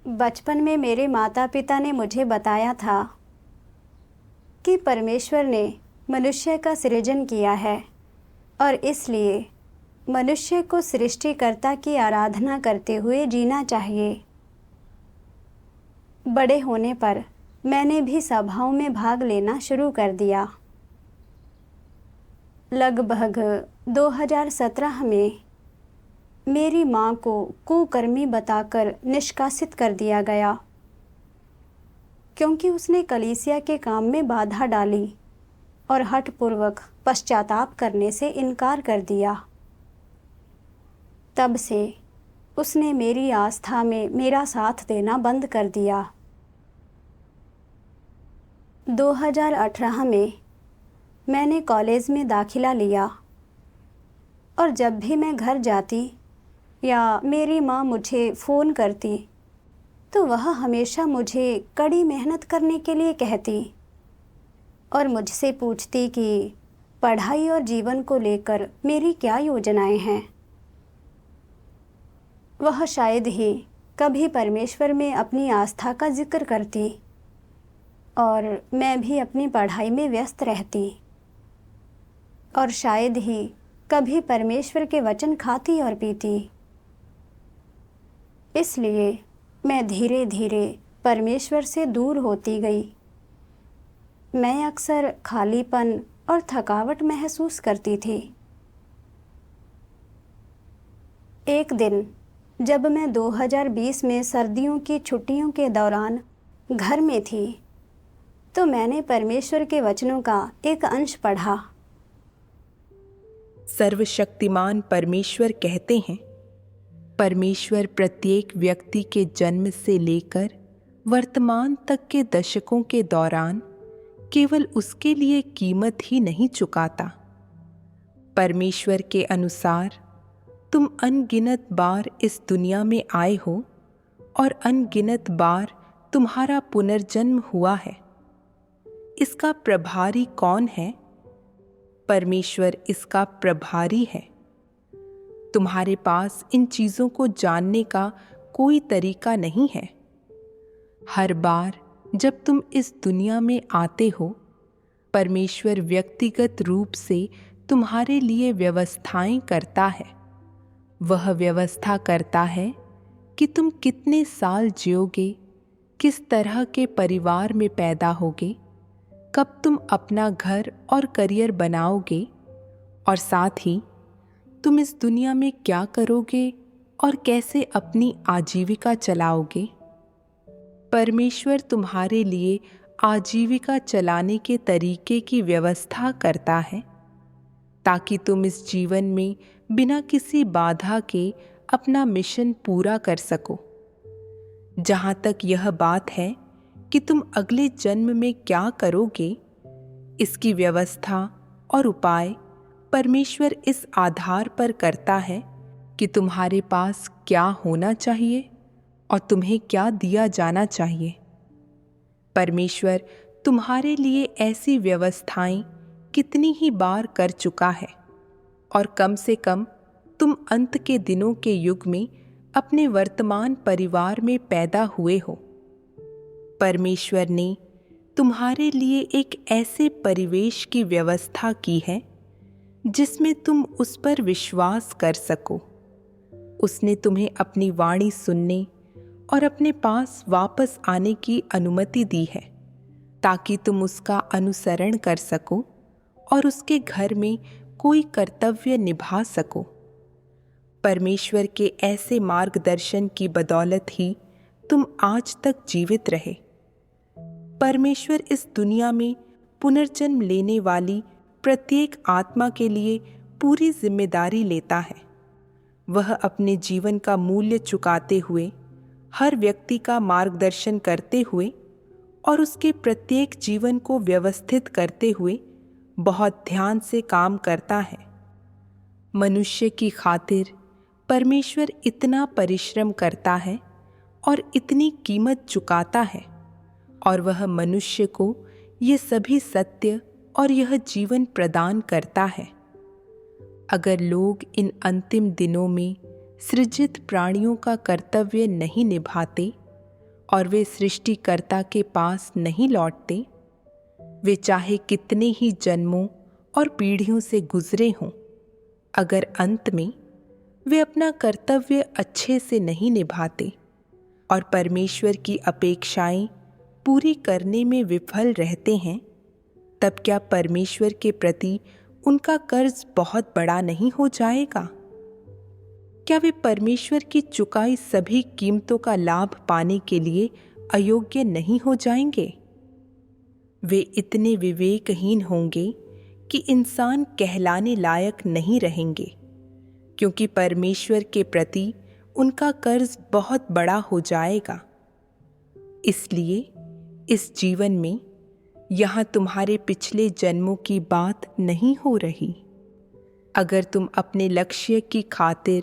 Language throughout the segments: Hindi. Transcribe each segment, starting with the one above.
बचपन में मेरे माता पिता ने मुझे बताया था कि परमेश्वर ने मनुष्य का सृजन किया है और इसलिए मनुष्य को सृष्टिकर्ता की आराधना करते हुए जीना चाहिए। बड़े होने पर मैंने भी सभाओं में भाग लेना शुरू कर दिया। लगभग 2017 में मेरी माँ को कुकर्मी बताकर निष्कासित कर दिया गया क्योंकि उसने कलीसिया के काम में बाधा डाली और हठपूर्वक पश्चाताप करने से इनकार कर दिया। तब से उसने मेरी आस्था में मेरा साथ देना बंद कर दिया। 2018 में मैंने कॉलेज में दाखिला लिया और जब भी मैं घर जाती या मेरी माँ मुझे फ़ोन करती तो वह हमेशा मुझे कड़ी मेहनत करने के लिए कहती और मुझसे पूछती कि पढ़ाई और जीवन को लेकर मेरी क्या योजनाएं हैं। वह शायद ही कभी परमेश्वर में अपनी आस्था का जिक्र करती और मैं भी अपनी पढ़ाई में व्यस्त रहती और शायद ही कभी परमेश्वर के वचन खाती और पीती। इसलिए मैं धीरे धीरे परमेश्वर से दूर होती गई। मैं अक्सर खालीपन और थकावट महसूस करती थी। एक दिन जब मैं 2020 में सर्दियों की छुट्टियों के दौरान घर में थी तो मैंने परमेश्वर के वचनों का एक अंश पढ़ा। सर्वशक्तिमान परमेश्वर कहते हैं, परमेश्वर प्रत्येक व्यक्ति के जन्म से लेकर वर्तमान तक के दशकों के दौरान केवल उसके लिए कीमत ही नहीं चुकाता। परमेश्वर के अनुसार तुम अनगिनत बार इस दुनिया में आए हो और अनगिनत बार तुम्हारा पुनर्जन्म हुआ है। इसका प्रभारी कौन है? परमेश्वर इसका प्रभारी है। तुम्हारे पास इन चीज़ों को जानने का कोई तरीका नहीं है। हर बार जब तुम इस दुनिया में आते हो, परमेश्वर व्यक्तिगत रूप से तुम्हारे लिए व्यवस्थाएं करता है। वह व्यवस्था करता है कि तुम कितने साल जियोगे, किस तरह के परिवार में पैदा होगे, कब तुम अपना घर और करियर बनाओगे और साथ ही तुम इस दुनिया में क्या करोगे और कैसे अपनी आजीविका चलाओगे। परमेश्वर तुम्हारे लिए आजीविका चलाने के तरीके की व्यवस्था करता है ताकि तुम इस जीवन में बिना किसी बाधा के अपना मिशन पूरा कर सको। जहाँ तक यह बात है कि तुम अगले जन्म में क्या करोगे, इसकी व्यवस्था और उपाय परमेश्वर इस आधार पर करता है कि तुम्हारे पास क्या होना चाहिए और तुम्हें क्या दिया जाना चाहिए। परमेश्वर तुम्हारे लिए ऐसी व्यवस्थाएं कितनी ही बार कर चुका है और कम से कम तुम अंत के दिनों के युग में अपने वर्तमान परिवार में पैदा हुए हो। परमेश्वर ने तुम्हारे लिए एक ऐसे परिवेश की व्यवस्था की है जिसमें तुम उस पर विश्वास कर सको। उसने तुम्हें अपनी वाणी सुनने और अपने पास वापस आने की अनुमति दी है ताकि तुम उसका अनुसरण कर सको और उसके घर में कोई कर्तव्य निभा सको। परमेश्वर के ऐसे मार्गदर्शन की बदौलत ही तुम आज तक जीवित रहे। परमेश्वर इस दुनिया में पुनर्जन्म लेने वाली प्रत्येक आत्मा के लिए पूरी जिम्मेदारी लेता है। वह अपने जीवन का मूल्य चुकाते हुए, हर व्यक्ति का मार्गदर्शन करते हुए और उसके प्रत्येक जीवन को व्यवस्थित करते हुए बहुत ध्यान से काम करता है। मनुष्य की खातिर परमेश्वर इतना परिश्रम करता है और इतनी कीमत चुकाता है और वह मनुष्य को ये सभी सत्य और यह जीवन प्रदान करता है। अगर लोग इन अंतिम दिनों में सृजित प्राणियों का कर्तव्य नहीं निभाते और वे सृष्टिकर्ता के पास नहीं लौटते, वे चाहे कितने ही जन्मों और पीढ़ियों से गुजरे हों, अगर अंत में वे अपना कर्तव्य अच्छे से नहीं निभाते और परमेश्वर की अपेक्षाएं पूरी करने में विफल रहते हैं, तब क्या परमेश्वर के प्रति उनका कर्ज बहुत बड़ा नहीं हो जाएगा? क्या वे परमेश्वर की चुकाई सभी कीमतों का लाभ पाने के लिए अयोग्य नहीं हो जाएंगे? वे इतने विवेकहीन होंगे कि इंसान कहलाने लायक नहीं रहेंगे, क्योंकि परमेश्वर के प्रति उनका कर्ज बहुत बड़ा हो जाएगा। इसलिए इस जीवन में यहाँ तुम्हारे पिछले जन्मों की बात नहीं हो रही। अगर तुम अपने लक्ष्य की खातिर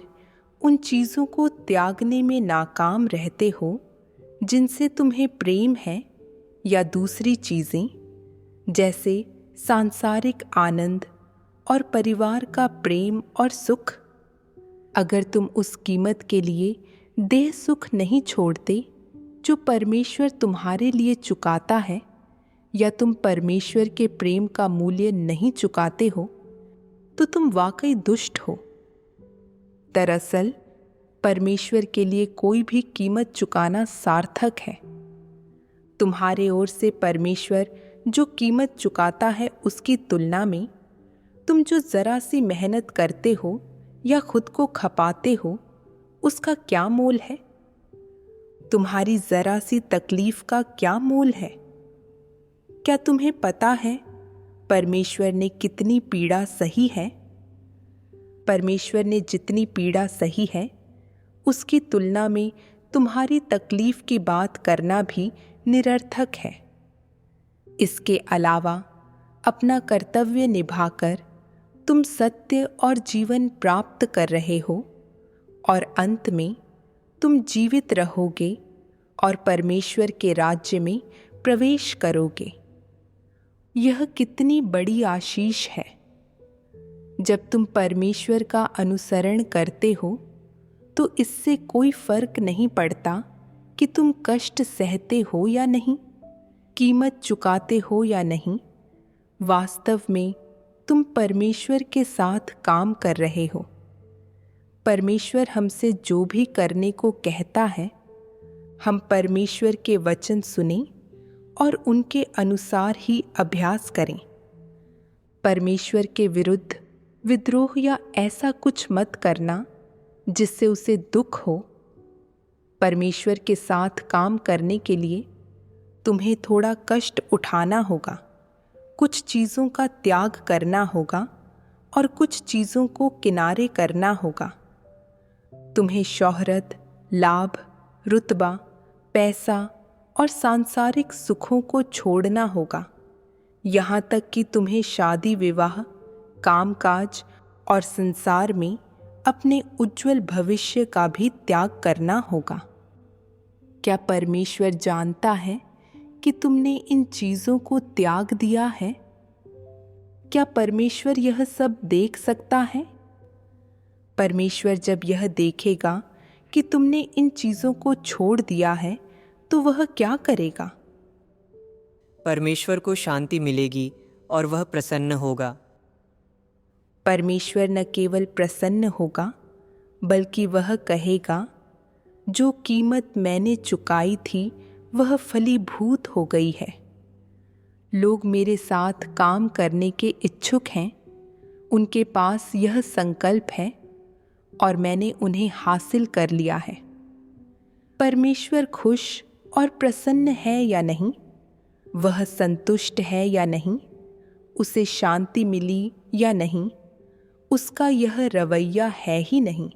उन चीज़ों को त्यागने में नाकाम रहते हो जिनसे तुम्हें प्रेम है, या दूसरी चीज़ें जैसे सांसारिक आनंद और परिवार का प्रेम और सुख, अगर तुम उस कीमत के लिए देह सुख नहीं छोड़ते जो परमेश्वर तुम्हारे लिए चुकाता है, या तुम परमेश्वर के प्रेम का मूल्य नहीं चुकाते हो, तो तुम वाकई दुष्ट हो। दरअसल परमेश्वर के लिए कोई भी कीमत चुकाना सार्थक है। तुम्हारे ओर से परमेश्वर जो कीमत चुकाता है, उसकी तुलना में तुम जो जरा सी मेहनत करते हो या खुद को खपाते हो, उसका क्या मोल है? तुम्हारी जरा सी तकलीफ का क्या मोल है? क्या तुम्हें पता है परमेश्वर ने कितनी पीड़ा सही है? परमेश्वर ने जितनी पीड़ा सही है, उसकी तुलना में तुम्हारी तकलीफ की बात करना भी निरर्थक है। इसके अलावा अपना कर्तव्य निभाकर तुम सत्य और जीवन प्राप्त कर रहे हो, और अंत में तुम जीवित रहोगे और परमेश्वर के राज्य में प्रवेश करोगे। यह कितनी बड़ी आशीष है। जब तुम परमेश्वर का अनुसरण करते हो तो इससे कोई फर्क नहीं पड़ता कि तुम कष्ट सहते हो या नहीं, कीमत चुकाते हो या नहीं। वास्तव में तुम परमेश्वर के साथ काम कर रहे हो। परमेश्वर हमसे जो भी करने को कहता है, हम परमेश्वर के वचन सुनें और उनके अनुसार ही अभ्यास करें। परमेश्वर के विरुद्ध विद्रोह या ऐसा कुछ मत करना जिससे उसे दुख हो। परमेश्वर के साथ काम करने के लिए तुम्हें थोड़ा कष्ट उठाना होगा, कुछ चीज़ों का त्याग करना होगा और कुछ चीज़ों को किनारे करना होगा। तुम्हें शोहरत, लाभ, रुतबा, पैसा और सांसारिक सुखों को छोड़ना होगा, यहाँ तक कि तुम्हें शादी विवाह, कामकाज और संसार में अपने उज्जवल भविष्य का भी त्याग करना होगा। क्या परमेश्वर जानता है कि तुमने इन चीज़ों को त्याग दिया है? क्या परमेश्वर यह सब देख सकता है? परमेश्वर जब यह देखेगा कि तुमने इन चीज़ों को छोड़ दिया है, तो वह क्या करेगा? परमेश्वर को शांति मिलेगी और वह प्रसन्न होगा। परमेश्वर न केवल प्रसन्न होगा, बल्कि वह कहेगा, जो कीमत मैंने चुकाई थी वह फलीभूत हो गई है। लोग मेरे साथ काम करने के इच्छुक हैं, उनके पास यह संकल्प है और मैंने उन्हें हासिल कर लिया है। परमेश्वर खुश और प्रसन्न है या नहीं? वह संतुष्ट है या नहीं? उसे शांति मिली या नहीं? उसका यह रवैया है ही नहीं।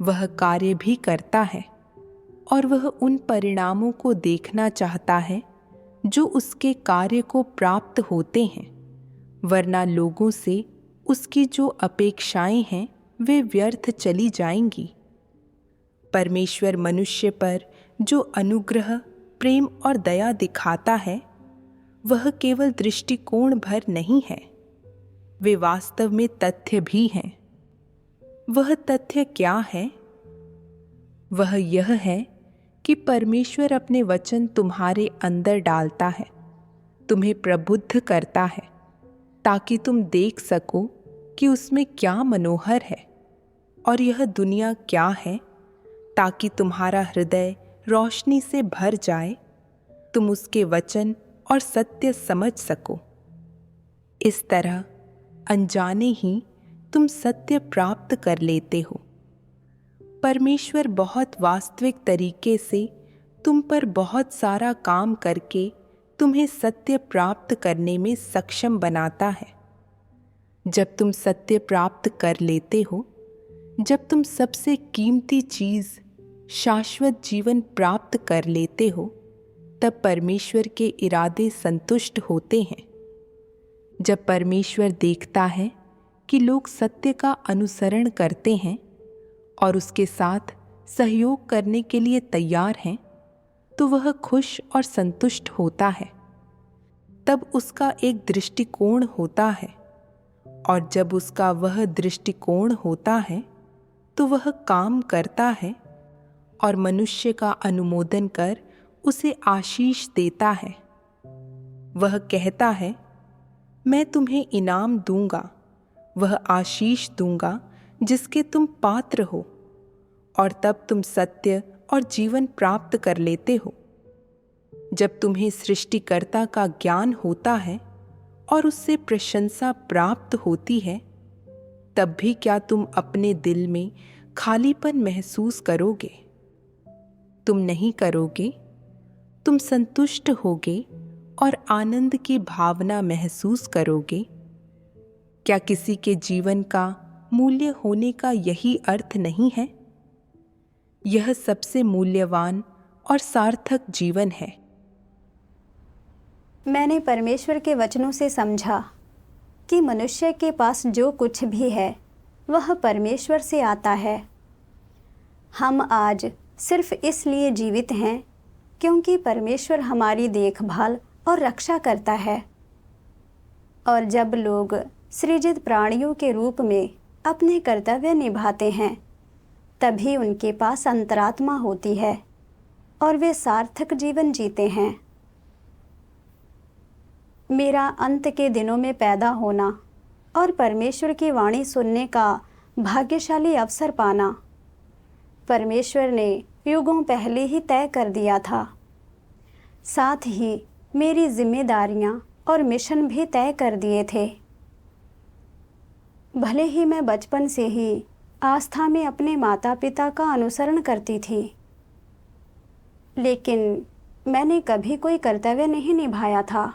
वह कार्य भी करता है और वह उन परिणामों को देखना चाहता है जो उसके कार्य को प्राप्त होते हैं, वरना लोगों से उसकी जो अपेक्षाएं हैं वे व्यर्थ चली जाएंगी। परमेश्वर मनुष्य पर जो अनुग्रह, प्रेम और दया दिखाता है, वह केवल दृष्टिकोण भर नहीं है, वे वास्तव में तथ्य भी हैं। वह तथ्य क्या है? वह यह है कि परमेश्वर अपने वचन तुम्हारे अंदर डालता है, तुम्हें प्रबुद्ध करता है, ताकि तुम देख सको कि उसमें क्या मनोहर है और यह दुनिया क्या है, ताकि तुम्हारा हृदय रोशनी से भर जाए, तुम उसके वचन और सत्य समझ सको। इस तरह अनजाने ही तुम सत्य प्राप्त कर लेते हो। परमेश्वर बहुत वास्तविक तरीके से तुम पर बहुत सारा काम करके तुम्हें सत्य प्राप्त करने में सक्षम बनाता है। जब तुम सत्य प्राप्त कर लेते हो, जब तुम सबसे कीमती चीज़ शाश्वत जीवन प्राप्त कर लेते हो, तब परमेश्वर के इरादे संतुष्ट होते हैं। जब परमेश्वर देखता है कि लोग सत्य का अनुसरण करते हैं और उसके साथ सहयोग करने के लिए तैयार हैं, तो वह खुश और संतुष्ट होता है। तब उसका एक दृष्टिकोण होता है, और जब उसका वह दृष्टिकोण होता है तो वह काम करता है और मनुष्य का अनुमोदन कर उसे आशीष देता है। वह कहता है, मैं तुम्हें इनाम दूंगा, वह आशीष दूंगा जिसके तुम पात्र हो, और तब तुम सत्य और जीवन प्राप्त कर लेते हो। जब तुम्हें सृष्टिकर्ता का ज्ञान होता है और उससे प्रशंसा प्राप्त होती है, तब भी क्या तुम अपने दिल में खालीपन महसूस करोगे? तुम नहीं करोगे। तुम संतुष्ट होगे और आनंद की भावना महसूस करोगे। क्या किसी के जीवन का मूल्य होने का यही अर्थ नहीं है? यह सबसे मूल्यवान और सार्थक जीवन है। मैंने परमेश्वर के वचनों से समझा कि मनुष्य के पास जो कुछ भी है वह परमेश्वर से आता है। हम आज सिर्फ इसलिए जीवित हैं क्योंकि परमेश्वर हमारी देखभाल और रक्षा करता है। और जब लोग सृजित प्राणियों के रूप में अपने कर्तव्य निभाते हैं, तभी उनके पास अंतरात्मा होती है और वे सार्थक जीवन जीते हैं। मेरा अंत के दिनों में पैदा होना और परमेश्वर की वाणी सुनने का भाग्यशाली अवसर पाना परमेश्वर ने युगों पहले ही तय कर दिया था। साथ ही मेरी जिम्मेदारियां और मिशन भी तय कर दिए थे। भले ही मैं बचपन से ही आस्था में अपने माता पिता का अनुसरण करती थी, लेकिन मैंने कभी कोई कर्तव्य नहीं निभाया था।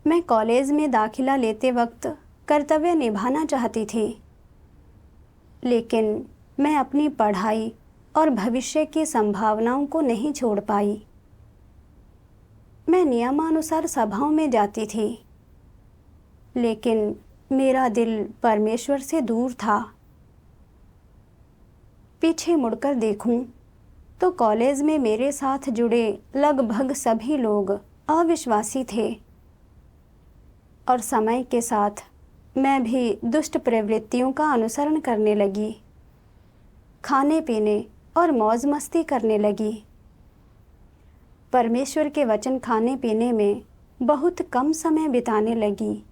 मैं कॉलेज में दाखिला लेते वक्त कर्तव्य निभाना चाहती थी, लेकिन मैं अपनी पढ़ाई और भविष्य की संभावनाओं को नहीं छोड़ पाई। मैं नियमानुसार सभाओं में जाती थी, लेकिन मेरा दिल परमेश्वर से दूर था। पीछे मुड़कर देखूं तो कॉलेज में मेरे साथ जुड़े लगभग सभी लोग अविश्वासी थे, और समय के साथ मैं भी दुष्ट प्रवृत्तियों का अनुसरण करने लगी, खाने पीने और मौज मस्ती करने लगी। परमेश्वर के वचन खाने पीने में बहुत कम समय बिताने लगी,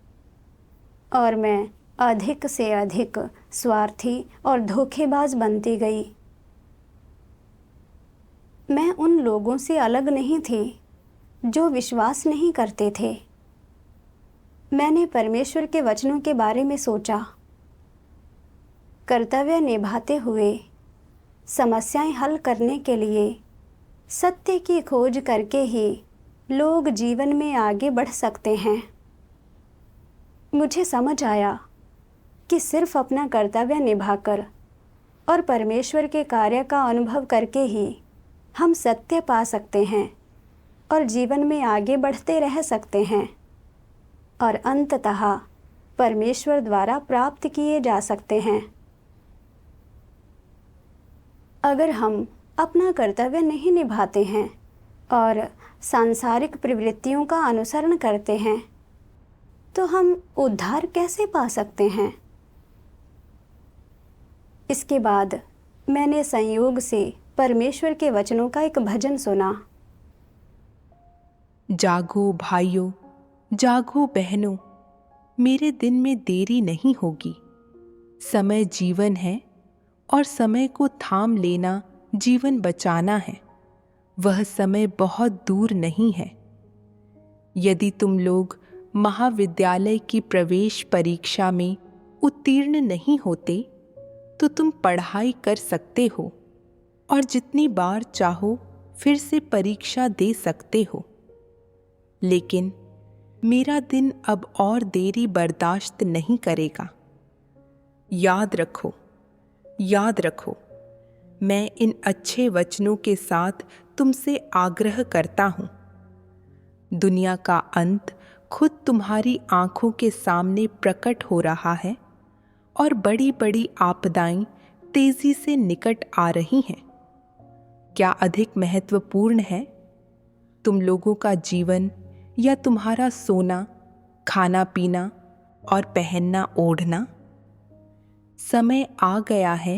और मैं अधिक से अधिक स्वार्थी और धोखेबाज बनती गई। मैं उन लोगों से अलग नहीं थी जो विश्वास नहीं करते थे। मैंने परमेश्वर के वचनों के बारे में सोचा। कर्तव्य निभाते हुए समस्याएं हल करने के लिए सत्य की खोज करके ही लोग जीवन में आगे बढ़ सकते हैं। मुझे समझ आया कि सिर्फ अपना कर्तव्य निभाकर और परमेश्वर के कार्य का अनुभव करके ही हम सत्य पा सकते हैं और जीवन में आगे बढ़ते रह सकते हैं, और अंततः परमेश्वर द्वारा प्राप्त किए जा सकते हैं। अगर हम अपना कर्तव्य नहीं निभाते हैं और सांसारिक प्रवृत्तियों का अनुसरण करते हैं, तो हम उद्धार कैसे पा सकते हैं? इसके बाद मैंने संयोग से परमेश्वर के वचनों का एक भजन सुना। जागो भाइयों, जागो बहनों, मेरे दिन में देरी नहीं होगी। समय जीवन है और समय को थाम लेना जीवन बचाना है। वह समय बहुत दूर नहीं है। यदि तुम लोग महाविद्यालय की प्रवेश परीक्षा में उत्तीर्ण नहीं होते तो तुम पढ़ाई कर सकते हो और जितनी बार चाहो फिर से परीक्षा दे सकते हो। लेकिन मेरा दिन अब और देरी बर्दाश्त नहीं करेगा। याद रखो, याद रखो, मैं इन अच्छे वचनों के साथ तुमसे आग्रह करता हूँ। दुनिया का अंत खुद तुम्हारी आंखों के सामने प्रकट हो रहा है और बड़ी बड़ी आपदाएं तेजी से निकट आ रही हैं। क्या अधिक महत्वपूर्ण है, तुम लोगों का जीवन या तुम्हारा सोना, खाना पीना और पहनना ओढ़ना? समय आ गया है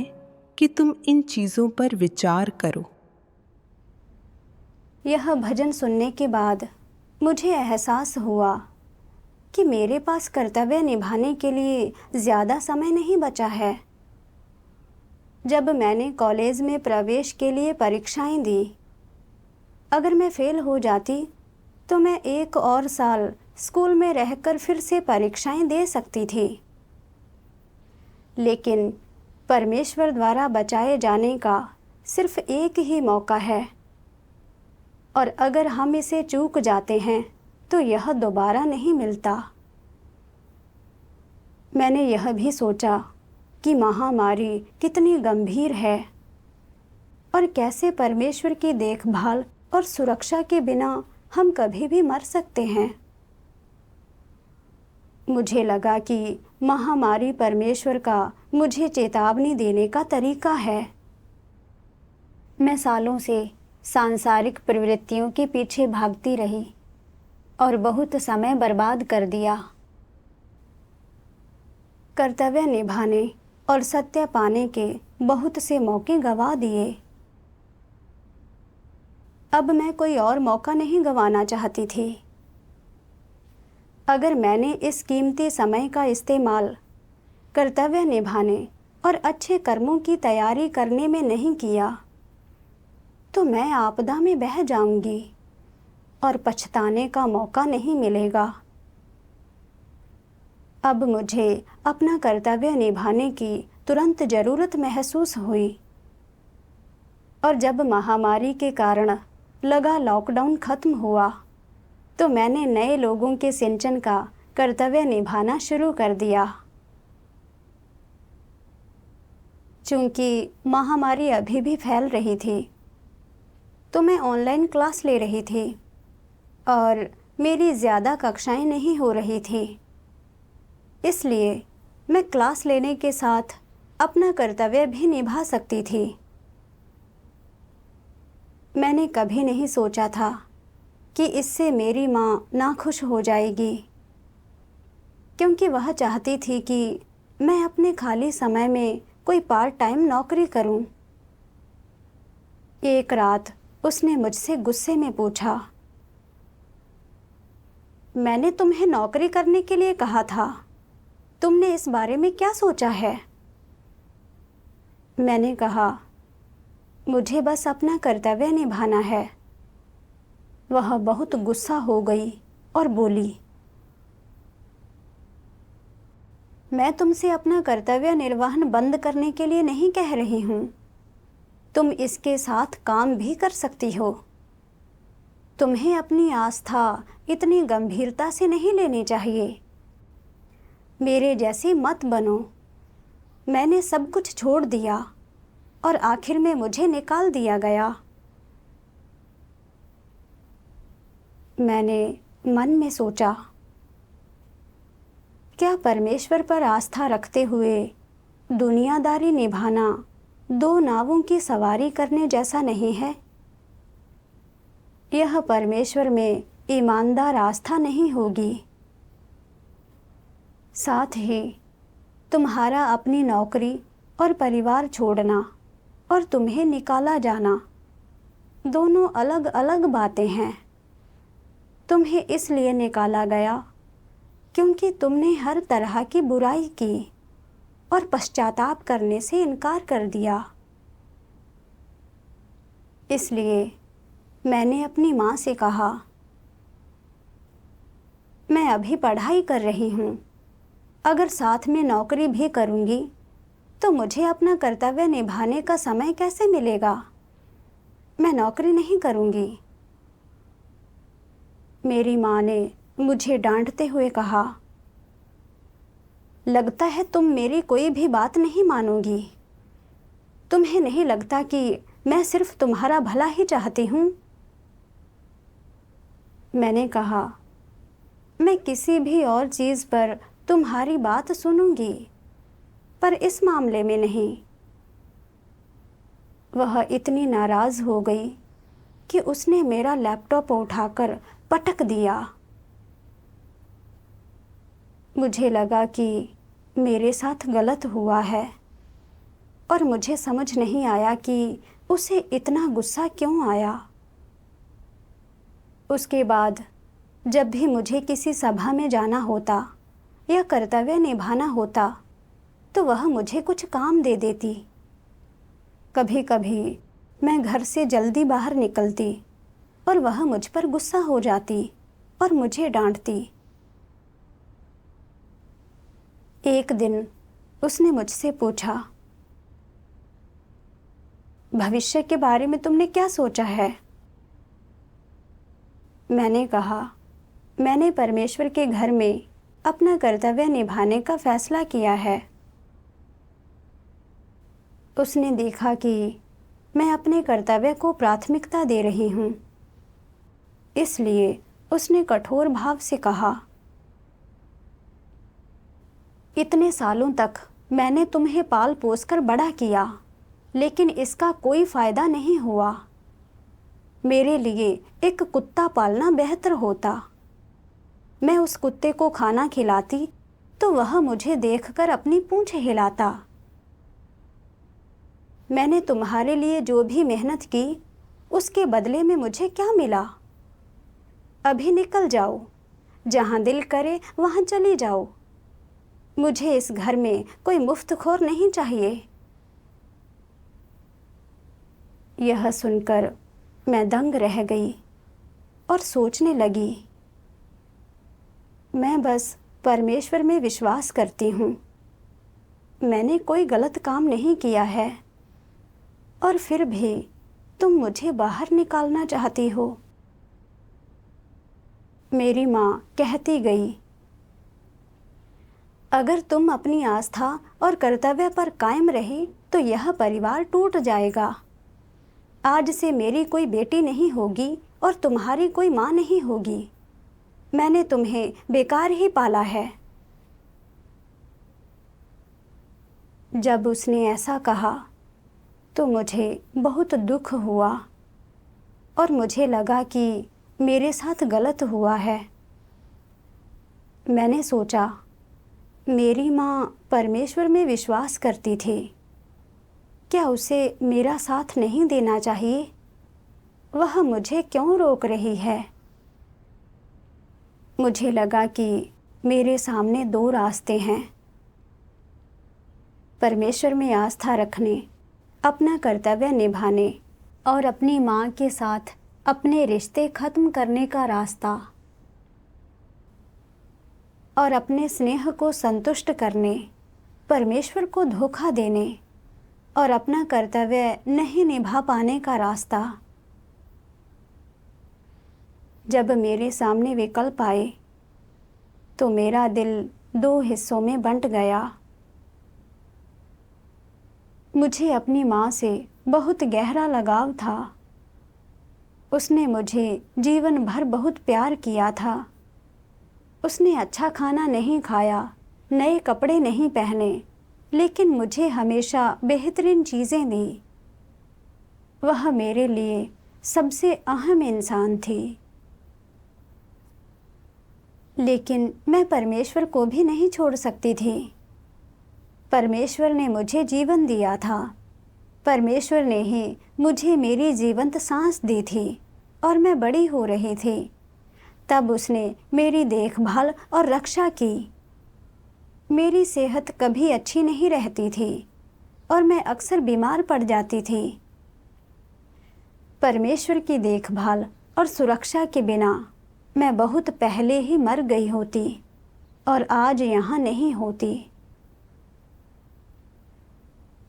कि तुम इन चीज़ों पर विचार करो। यह भजन सुनने के बाद मुझे एहसास हुआ कि मेरे पास कर्तव्य निभाने के लिए ज़्यादा समय नहीं बचा है। जब मैंने कॉलेज में प्रवेश के लिए परीक्षाएं दी, अगर मैं फेल हो जाती तो मैं 1 और साल स्कूल में रहकर फिर से परीक्षाएं दे सकती थी। लेकिन परमेश्वर द्वारा बचाए जाने का सिर्फ एक ही मौका है, और अगर हम इसे चूक जाते हैं तो यह दोबारा नहीं मिलता। मैंने यह भी सोचा कि महामारी कितनी गंभीर है और कैसे परमेश्वर की देखभाल और सुरक्षा के बिना हम कभी भी मर सकते हैं। मुझे लगा कि महामारी परमेश्वर का मुझे चेतावनी देने का तरीका है। मैं सालों से सांसारिक प्रवृत्तियों के पीछे भागती रही और बहुत समय बर्बाद कर दिया। कर्तव्य निभाने और सत्य पाने के बहुत से मौके गंवा दिए। अब मैं कोई और मौका नहीं गंवाना चाहती थी। अगर मैंने इस कीमती समय का इस्तेमाल कर्तव्य निभाने और अच्छे कर्मों की तैयारी करने में नहीं किया तो मैं आपदा में बह जाऊंगी और पछताने का मौका नहीं मिलेगा। अब मुझे अपना कर्तव्य निभाने की तुरंत ज़रूरत महसूस हुई, और जब महामारी के कारण लगा लॉकडाउन खत्म हुआ तो मैंने नए लोगों के सिंचन का कर्तव्य निभाना शुरू कर दिया। चूंकि महामारी अभी भी फैल रही थी तो मैं ऑनलाइन क्लास ले रही थी और मेरी ज़्यादा कक्षाएं नहीं हो रही थी। इसलिए मैं क्लास लेने के साथ अपना कर्तव्य भी निभा सकती थी। मैंने कभी नहीं सोचा था कि इससे मेरी माँ नाखुश हो जाएगी, क्योंकि वह चाहती थी कि मैं अपने खाली समय में कोई पार्ट टाइम नौकरी करूं। एक रात उसने मुझसे गुस्से में पूछा, मैंने तुम्हें नौकरी करने के लिए कहा था, तुमने इस बारे में क्या सोचा है? मैंने कहा, मुझे बस अपना कर्तव्य निभाना है। वह बहुत गुस्सा हो गई और बोली, मैं तुमसे अपना कर्तव्य निर्वहन बंद करने के लिए नहीं कह रही हूँ। तुम इसके साथ काम भी कर सकती हो। तुम्हें अपनी आस्था इतनी गंभीरता से नहीं लेनी चाहिए। मेरे जैसी मत बनो। मैंने सब कुछ छोड़ दिया और आखिर में मुझे निकाल दिया गया। मैंने मन में सोचा, क्या परमेश्वर पर आस्था रखते हुए दुनियादारी निभाना 2 नावों की सवारी करने जैसा नहीं है? यह परमेश्वर में ईमानदार आस्था नहीं होगी। साथ ही तुम्हारा अपनी नौकरी और परिवार छोड़ना और तुम्हें निकाला जाना दोनों अलग अलग बातें हैं। तुम्हें इसलिए निकाला गया क्योंकि तुमने हर तरह की बुराई की और पश्चाताप करने से इनकार कर दिया। इसलिए मैंने अपनी माँ से कहा, मैं अभी पढ़ाई कर रही हूँ, अगर साथ में नौकरी भी करूँगी तो मुझे अपना कर्तव्य निभाने का समय कैसे मिलेगा? मैं नौकरी नहीं करूँगी। मेरी माँ ने मुझे डांटते हुए कहा, लगता है तुम मेरी कोई भी बात नहीं मानोगी। तुम्हें नहीं लगता कि मैं सिर्फ तुम्हारा भला ही चाहती हूँ? मैंने कहा, मैं किसी भी और चीज़ पर तुम्हारी बात सुनूंगी, पर इस मामले में नहीं। वह इतनी नाराज़ हो गई कि उसने मेरा लैपटॉप उठाकर पटक दिया। मुझे लगा कि मेरे साथ गलत हुआ है और मुझे समझ नहीं आया कि उसे इतना गुस्सा क्यों आया। उसके बाद जब भी मुझे किसी सभा में जाना होता या कर्तव्य निभाना होता तो वह मुझे कुछ काम दे देती। कभी कभी मैं घर से जल्दी बाहर निकलती और वह मुझ पर गुस्सा हो जाती और मुझे डांटती। एक दिन उसने मुझसे पूछा, भविष्य के बारे में तुमने क्या सोचा है? मैंने कहा, मैंने परमेश्वर के घर में अपना कर्तव्य निभाने का फैसला किया है। उसने देखा कि मैं अपने कर्तव्य को प्राथमिकता दे रही हूँ, इसलिए उसने कठोर भाव से कहा, इतने सालों तक मैंने तुम्हें पाल पोस कर बड़ा किया, लेकिन इसका कोई फ़ायदा नहीं हुआ। मेरे लिए एक कुत्ता पालना बेहतर होता। मैं उस कुत्ते को खाना खिलाती तो वह मुझे देखकर अपनी पूंछ हिलाता। मैंने तुम्हारे लिए जो भी मेहनत की, उसके बदले में मुझे क्या मिला? अभी निकल जाओ, जहाँ दिल करे वहाँ चली जाओ। मुझे इस घर में कोई मुफ्तखोर नहीं चाहिए। यह सुनकर मैं दंग रह गई और सोचने लगी, मैं बस परमेश्वर में विश्वास करती हूँ। मैंने कोई गलत काम नहीं किया है और फिर भी तुम मुझे बाहर निकालना चाहती हो। मेरी माँ कहती गई, अगर तुम अपनी आस्था और कर्तव्य पर कायम रहे तो यह परिवार टूट जाएगा। आज से मेरी कोई बेटी नहीं होगी और तुम्हारी कोई माँ नहीं होगी। मैंने तुम्हें बेकार ही पाला है। जब उसने ऐसा कहा तो मुझे बहुत दुख हुआ और मुझे लगा कि मेरे साथ गलत हुआ है। मैंने सोचा, मेरी माँ परमेश्वर में विश्वास करती थी, क्या उसे मेरा साथ नहीं देना चाहिए? वह मुझे क्यों रोक रही है? मुझे लगा कि मेरे सामने दो रास्ते हैं, परमेश्वर में आस्था रखने, अपना कर्तव्य निभाने और अपनी माँ के साथ अपने रिश्ते खत्म करने का रास्ता, और अपने स्नेह को संतुष्ट करने, परमेश्वर को धोखा देने और अपना कर्तव्य नहीं निभा पाने का रास्ता। जब मेरे सामने विकल्प आए तो मेरा दिल दो हिस्सों में बंट गया। मुझे अपनी माँ से बहुत गहरा लगाव था। उसने मुझे जीवन भर बहुत प्यार किया था। उसने अच्छा खाना नहीं खाया, नए कपड़े नहीं पहने, लेकिन मुझे हमेशा बेहतरीन चीज़ें दी। वह मेरे लिए सबसे अहम इंसान थी। लेकिन मैं परमेश्वर को भी नहीं छोड़ सकती थी। परमेश्वर ने मुझे जीवन दिया था, परमेश्वर ने ही मुझे मेरी जीवंत सांस दी थी और मैं बड़ी हो रही थी। तब उसने मेरी देखभाल और रक्षा की। मेरी सेहत कभी अच्छी नहीं रहती थी और मैं अक्सर बीमार पड़ जाती थी। परमेश्वर की देखभाल और सुरक्षा के बिना मैं बहुत पहले ही मर गई होती और आज यहाँ नहीं होती।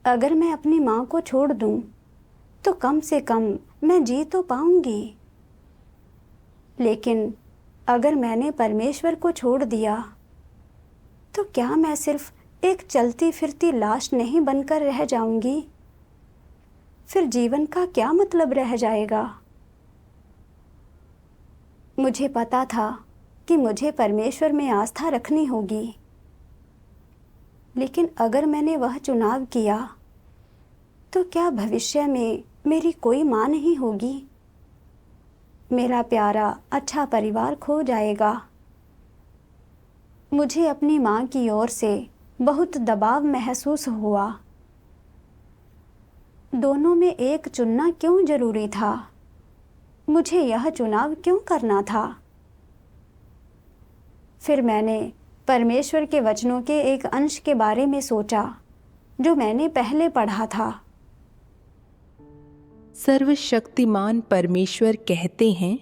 अगर मैं अपनी माँ को छोड़ दूँ तो कम से कम मैं जी तो पाऊँगी, लेकिन अगर मैंने परमेश्वर को छोड़ दिया तो क्या मैं सिर्फ एक चलती फिरती लाश नहीं बनकर रह जाऊँगी? फिर जीवन का क्या मतलब रह जाएगा? मुझे पता था कि मुझे परमेश्वर में आस्था रखनी होगी, लेकिन अगर मैंने वह चुनाव किया तो क्या भविष्य में मेरी कोई माँ नहीं होगी? मेरा प्यारा अच्छा परिवार खो जाएगा। मुझे अपनी माँ की ओर से बहुत दबाव महसूस हुआ। दोनों में एक चुनना क्यों जरूरी था? मुझे यह चुनाव क्यों करना था? फिर मैंने परमेश्वर के वचनों के एक अंश के बारे में सोचा जो मैंने पहले पढ़ा था। सर्वशक्तिमान परमेश्वर कहते हैं,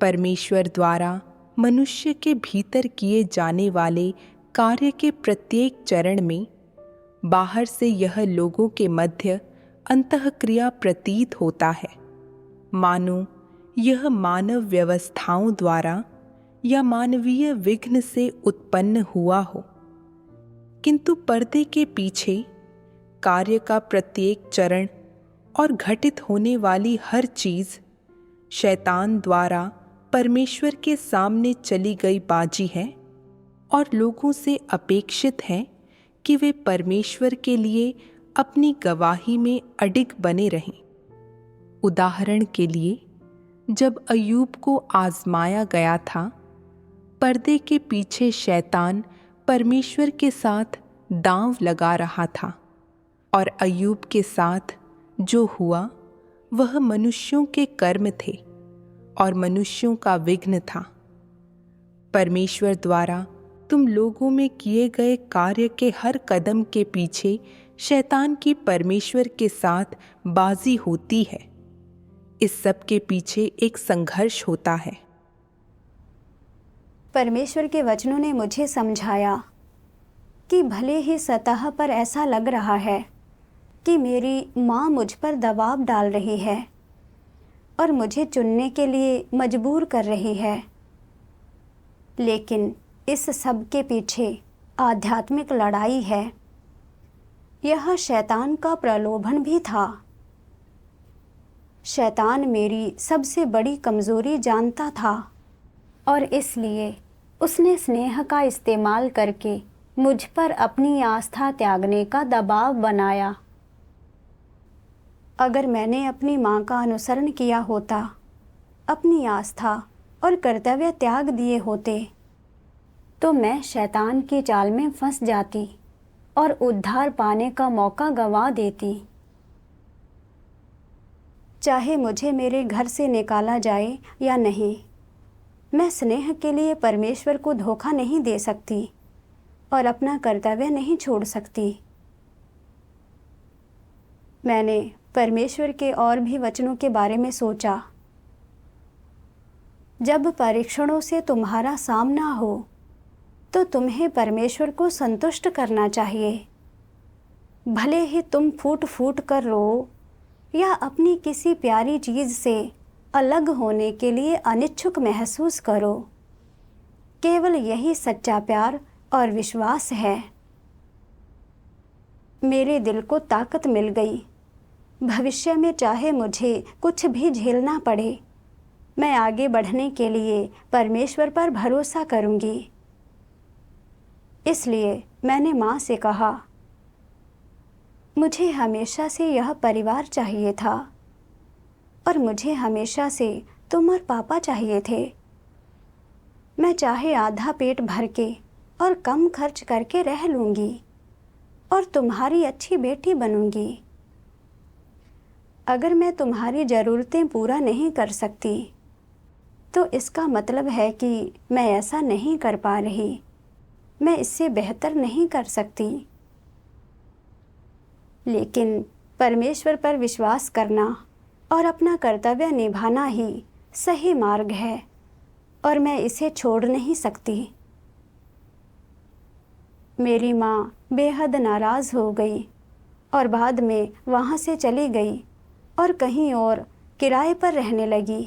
परमेश्वर द्वारा मनुष्य के भीतर किए जाने वाले कार्य के प्रत्येक चरण में बाहर से यह लोगों के मध्य अंतःक्रिया प्रतीत होता है, मानो यह मानव व्यवस्थाओं द्वारा या मानवीय विघ्न से उत्पन्न हुआ हो। किंतु पर्दे के पीछे कार्य का प्रत्येक चरण और घटित होने वाली हर चीज शैतान द्वारा परमेश्वर के सामने चली गई बाजी है और लोगों से अपेक्षित है कि वे परमेश्वर के लिए अपनी गवाही में अडिग बने रहें। उदाहरण के लिए, जब अय्यूब को आजमाया गया था, पर्दे के पीछे शैतान परमेश्वर के साथ दांव लगा रहा था और अय्यूब के साथ जो हुआ वह मनुष्यों के कर्म थे और मनुष्यों का विघ्न था। परमेश्वर द्वारा तुम लोगों में किए गए कार्य के हर कदम के पीछे शैतान की परमेश्वर के साथ बाजी होती है। इस सब के पीछे एक संघर्ष होता है। परमेश्वर के वचनों ने मुझे समझाया कि भले ही सतह पर ऐसा लग रहा है कि मेरी माँ मुझ पर दबाव डाल रही है और मुझे चुनने के लिए मजबूर कर रही है, लेकिन इस सब के पीछे आध्यात्मिक लड़ाई है। यह शैतान का प्रलोभन भी था। शैतान मेरी सबसे बड़ी कमज़ोरी जानता था और इसलिए उसने स्नेह का इस्तेमाल करके मुझ पर अपनी आस्था त्यागने का दबाव बनाया। अगर मैंने अपनी माँ का अनुसरण किया होता, अपनी आस्था और कर्तव्य त्याग दिए होते, तो मैं शैतान की चाल में फंस जाती और उद्धार पाने का मौका गंवा देती। चाहे मुझे मेरे घर से निकाला जाए या नहीं, मैं स्नेह के लिए परमेश्वर को धोखा नहीं दे सकती और अपना कर्तव्य नहीं छोड़ सकती। मैंने परमेश्वर के और भी वचनों के बारे में सोचा। जब परीक्षणों से तुम्हारा सामना हो तो तुम्हें परमेश्वर को संतुष्ट करना चाहिए। भले ही तुम फूट फूट कर रो या अपनी किसी प्यारी चीज़ से अलग होने के लिए अनिच्छुक महसूस करो, केवल यही सच्चा प्यार और विश्वास है। मेरे दिल को ताकत मिल गई। भविष्य में चाहे मुझे कुछ भी झेलना पड़े, मैं आगे बढ़ने के लिए परमेश्वर पर भरोसा करूंगी। इसलिए मैंने माँ से कहा, मुझे हमेशा से यह परिवार चाहिए था और मुझे हमेशा से तुम और पापा चाहिए थे। मैं चाहे आधा पेट भर के और कम खर्च करके रह लूँगी और तुम्हारी अच्छी बेटी बनूँगी। अगर मैं तुम्हारी ज़रूरतें पूरा नहीं कर सकती तो इसका मतलब है कि मैं ऐसा नहीं कर पा रही, मैं इससे बेहतर नहीं कर सकती। लेकिन परमेश्वर पर विश्वास करना और अपना कर्तव्य निभाना ही सही मार्ग है और मैं इसे छोड़ नहीं सकती। मेरी माँ बेहद नाराज़ हो गई और बाद में वहाँ से चली गई और कहीं और किराए पर रहने लगी।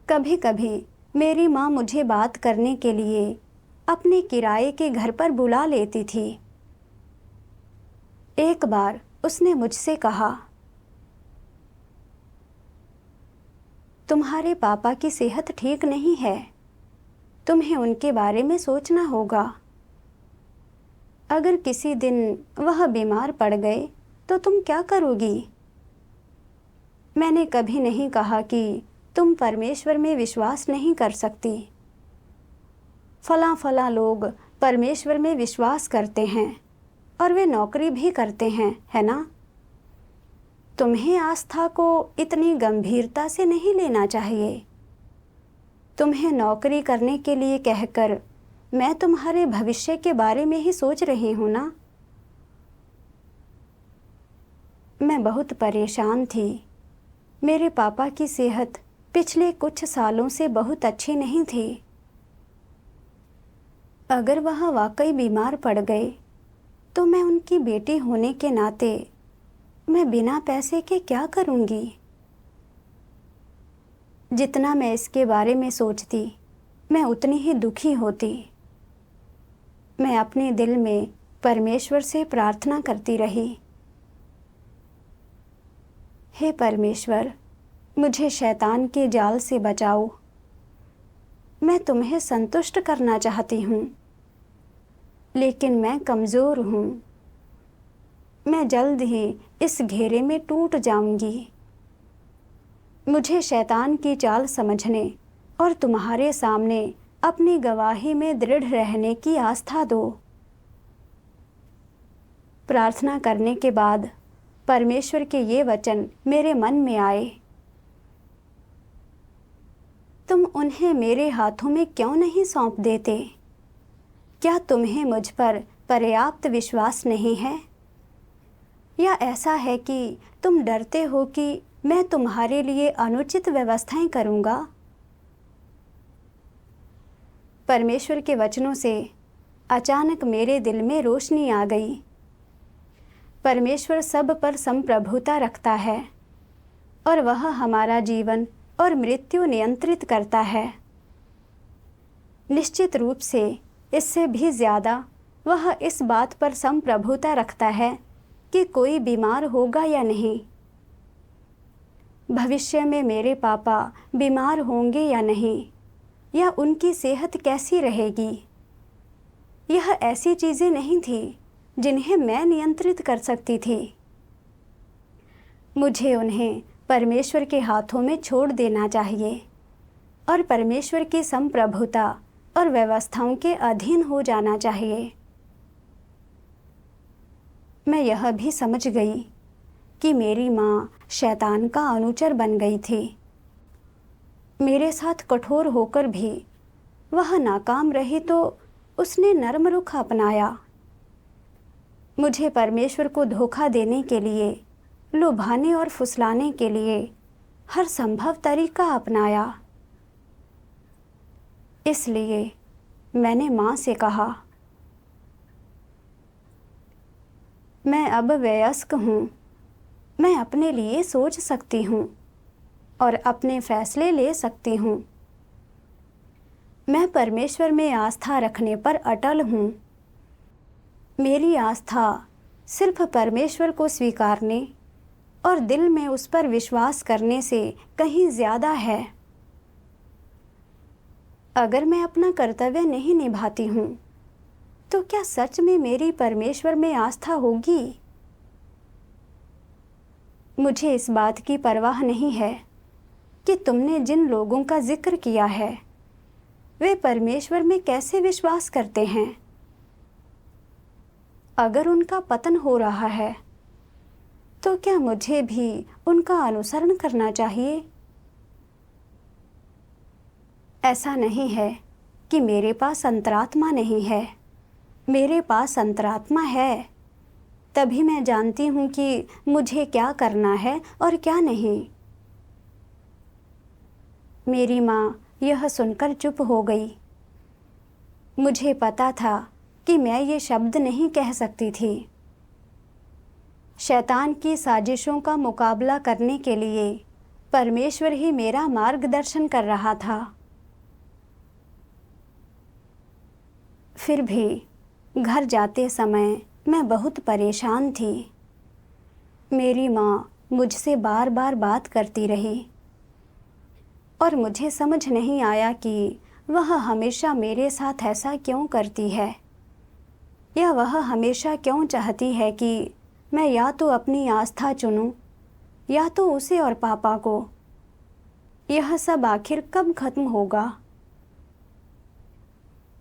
कभी कभी मेरी माँ मुझे बात करने के लिए अपने किराए के घर पर बुला लेती थी। एक बार उसने मुझसे कहा, तुम्हारे पापा की सेहत ठीक नहीं है, तुम्हें उनके बारे में सोचना होगा। अगर किसी दिन वह बीमार पड़ गए तो तुम क्या करोगी? मैंने कभी नहीं कहा कि तुम परमेश्वर में विश्वास नहीं कर सकती। फलां लोग परमेश्वर में विश्वास करते हैं और वे नौकरी भी करते हैं, है ना? तुम्हें आस्था को इतनी गंभीरता से नहीं लेना चाहिए। तुम्हें नौकरी करने के लिए कहकर मैं तुम्हारे भविष्य के बारे में ही सोच रही हूँ ना। मैं बहुत परेशान थी। मेरे पापा की सेहत पिछले कुछ सालों से बहुत अच्छी नहीं थी। अगर वह वाकई बीमार पड़ गए तो मैं उनकी बेटी होने के नाते मैं बिना पैसे के क्या करूँगी? जितना मैं इसके बारे में सोचती, मैं उतनी ही दुखी होती। मैं अपने दिल में परमेश्वर से प्रार्थना करती रही, हे परमेश्वर, मुझे शैतान के जाल से बचाओ। मैं तुम्हें संतुष्ट करना चाहती हूँ, लेकिन मैं कमज़ोर हूँ। मैं जल्द ही इस घेरे में टूट जाऊंगी। मुझे शैतान की चाल समझने और तुम्हारे सामने अपनी गवाही में दृढ़ रहने की आस्था दो। प्रार्थना करने के बाद परमेश्वर के ये वचन मेरे मन में आए, तुम उन्हें मेरे हाथों में क्यों नहीं सौंप देते? क्या तुम्हें मुझ पर पर्याप्त विश्वास नहीं है? या ऐसा है कि तुम डरते हो कि मैं तुम्हारे लिए अनुचित व्यवस्थाएं करूँगा? परमेश्वर के वचनों से अचानक मेरे दिल में रोशनी आ गई। परमेश्वर सब पर संप्रभुता रखता है और वह हमारा जीवन और मृत्यु नियंत्रित करता है। निश्चित रूप से इससे भी ज़्यादा वह इस बात पर संप्रभुता रखता है कि कोई बीमार होगा या नहीं, भविष्य में मेरे पापा बीमार होंगे या नहीं, या उनकी सेहत कैसी रहेगी। यह ऐसी चीज़ें नहीं थी जिन्हें मैं नियंत्रित कर सकती थी। मुझे उन्हें परमेश्वर के हाथों में छोड़ देना चाहिए और परमेश्वर की संप्रभुता और व्यवस्थाओं के अधीन हो जाना चाहिए। मैं यह भी समझ गई कि मेरी माँ शैतान का अनुचर बन गई थी। मेरे साथ कठोर होकर भी वह नाकाम रही तो उसने नर्म रुख अपनाया। मुझे परमेश्वर को धोखा देने के लिए, लुभाने और फुसलाने के लिए हर संभव तरीका अपनाया। इसलिए मैंने माँ से कहा, मैं अब वयस्क हूँ, मैं अपने लिए सोच सकती हूँ और अपने फैसले ले सकती हूँ। मैं परमेश्वर में आस्था रखने पर अटल हूँ। मेरी आस्था सिर्फ परमेश्वर को स्वीकारने और दिल में उस पर विश्वास करने से कहीं ज़्यादा है। अगर मैं अपना कर्तव्य नहीं निभाती हूँ तो क्या सच में मेरी परमेश्वर में आस्था होगी? मुझे इस बात की परवाह नहीं है कि तुमने जिन लोगों का जिक्र किया है वे परमेश्वर में कैसे विश्वास करते हैं। अगर उनका पतन हो रहा है तो क्या मुझे भी उनका अनुसरण करना चाहिए? ऐसा नहीं है कि मेरे पास अंतरात्मा नहीं है। मेरे पास अंतरात्मा है, तभी मैं जानती हूँ कि मुझे क्या करना है और क्या नहीं। मेरी माँ यह सुनकर चुप हो गई। मुझे पता था कि मैं ये शब्द नहीं कह सकती थी। शैतान की साजिशों का मुकाबला करने के लिए परमेश्वर ही मेरा मार्गदर्शन कर रहा था। फिर भी घर जाते समय मैं बहुत परेशान थी। मेरी माँ मुझसे बार बार बात करती रही और मुझे समझ नहीं आया कि वह हमेशा मेरे साथ ऐसा क्यों करती है, या वह हमेशा क्यों चाहती है कि मैं या तो अपनी आस्था चुनूं या तो उसे और पापा को। यह सब आखिर कब खत्म होगा?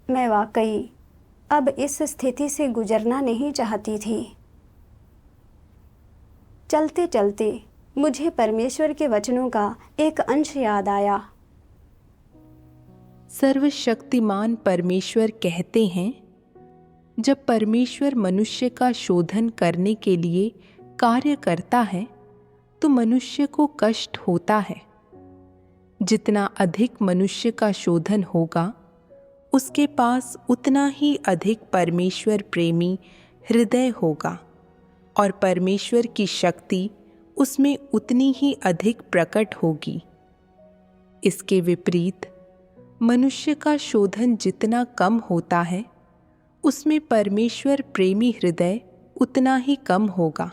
मैं वाकई अब इस स्थिति से गुजरना नहीं चाहती थी। चलते चलते मुझे परमेश्वर के वचनों का एक अंश याद आया। सर्वशक्तिमान परमेश्वर कहते हैं, जब परमेश्वर मनुष्य का शोधन करने के लिए कार्य करता है तो मनुष्य को कष्ट होता है। जितना अधिक मनुष्य का शोधन होगा, उसके पास उतना ही अधिक परमेश्वर प्रेमी हृदय होगा और परमेश्वर की शक्ति उसमें उतनी ही अधिक प्रकट होगी। इसके विपरीत मनुष्य का शोधन जितना कम होता है, उसमें परमेश्वर प्रेमी हृदय उतना ही कम होगा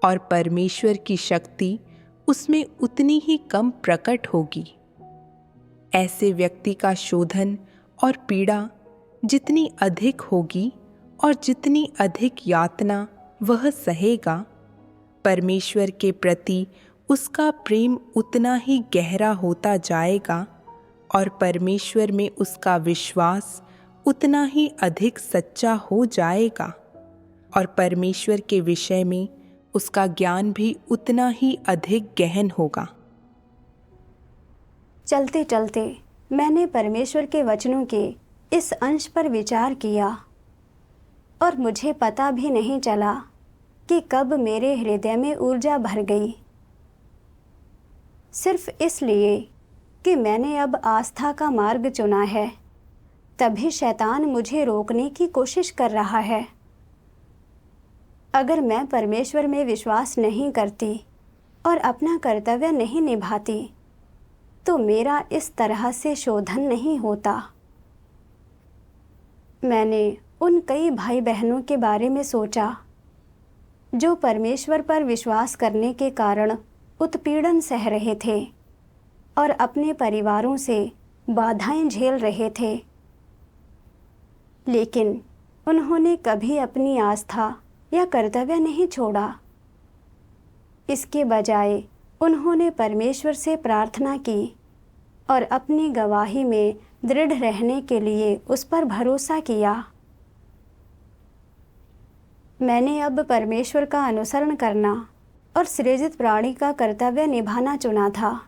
और परमेश्वर की शक्ति उसमें उतनी ही कम प्रकट होगी। ऐसे व्यक्ति का शोधन और पीड़ा जितनी अधिक होगी और जितनी अधिक यातना वह सहेगा, परमेश्वर के प्रति उसका प्रेम उतना ही गहरा होता जाएगा और परमेश्वर में उसका विश्वास उतना ही अधिक सच्चा हो जाएगा और परमेश्वर के विषय में उसका ज्ञान भी उतना ही अधिक गहन होगा। चलते चलते मैंने परमेश्वर के वचनों के इस अंश पर विचार किया और मुझे पता भी नहीं चला कि कब मेरे हृदय में ऊर्जा भर गई। सिर्फ इसलिए कि मैंने अब आस्था का मार्ग चुना है, तभी शैतान मुझे रोकने की कोशिश कर रहा है। अगर मैं परमेश्वर में विश्वास नहीं करती और अपना कर्तव्य नहीं निभाती तो मेरा इस तरह से शोधन नहीं होता। मैंने उन कई भाई बहनों के बारे में सोचा जो परमेश्वर पर विश्वास करने के कारण उत्पीड़न सह रहे थे और अपने परिवारों से बाधाएं झेल रहे थे, लेकिन उन्होंने कभी अपनी आस्था या कर्तव्य नहीं छोड़ा। इसके बजाय उन्होंने परमेश्वर से प्रार्थना की और अपनी गवाही में दृढ़ रहने के लिए उस पर भरोसा किया। मैंने अब परमेश्वर का अनुसरण करना और सृजित प्राणी का कर्तव्य निभाना चुना था।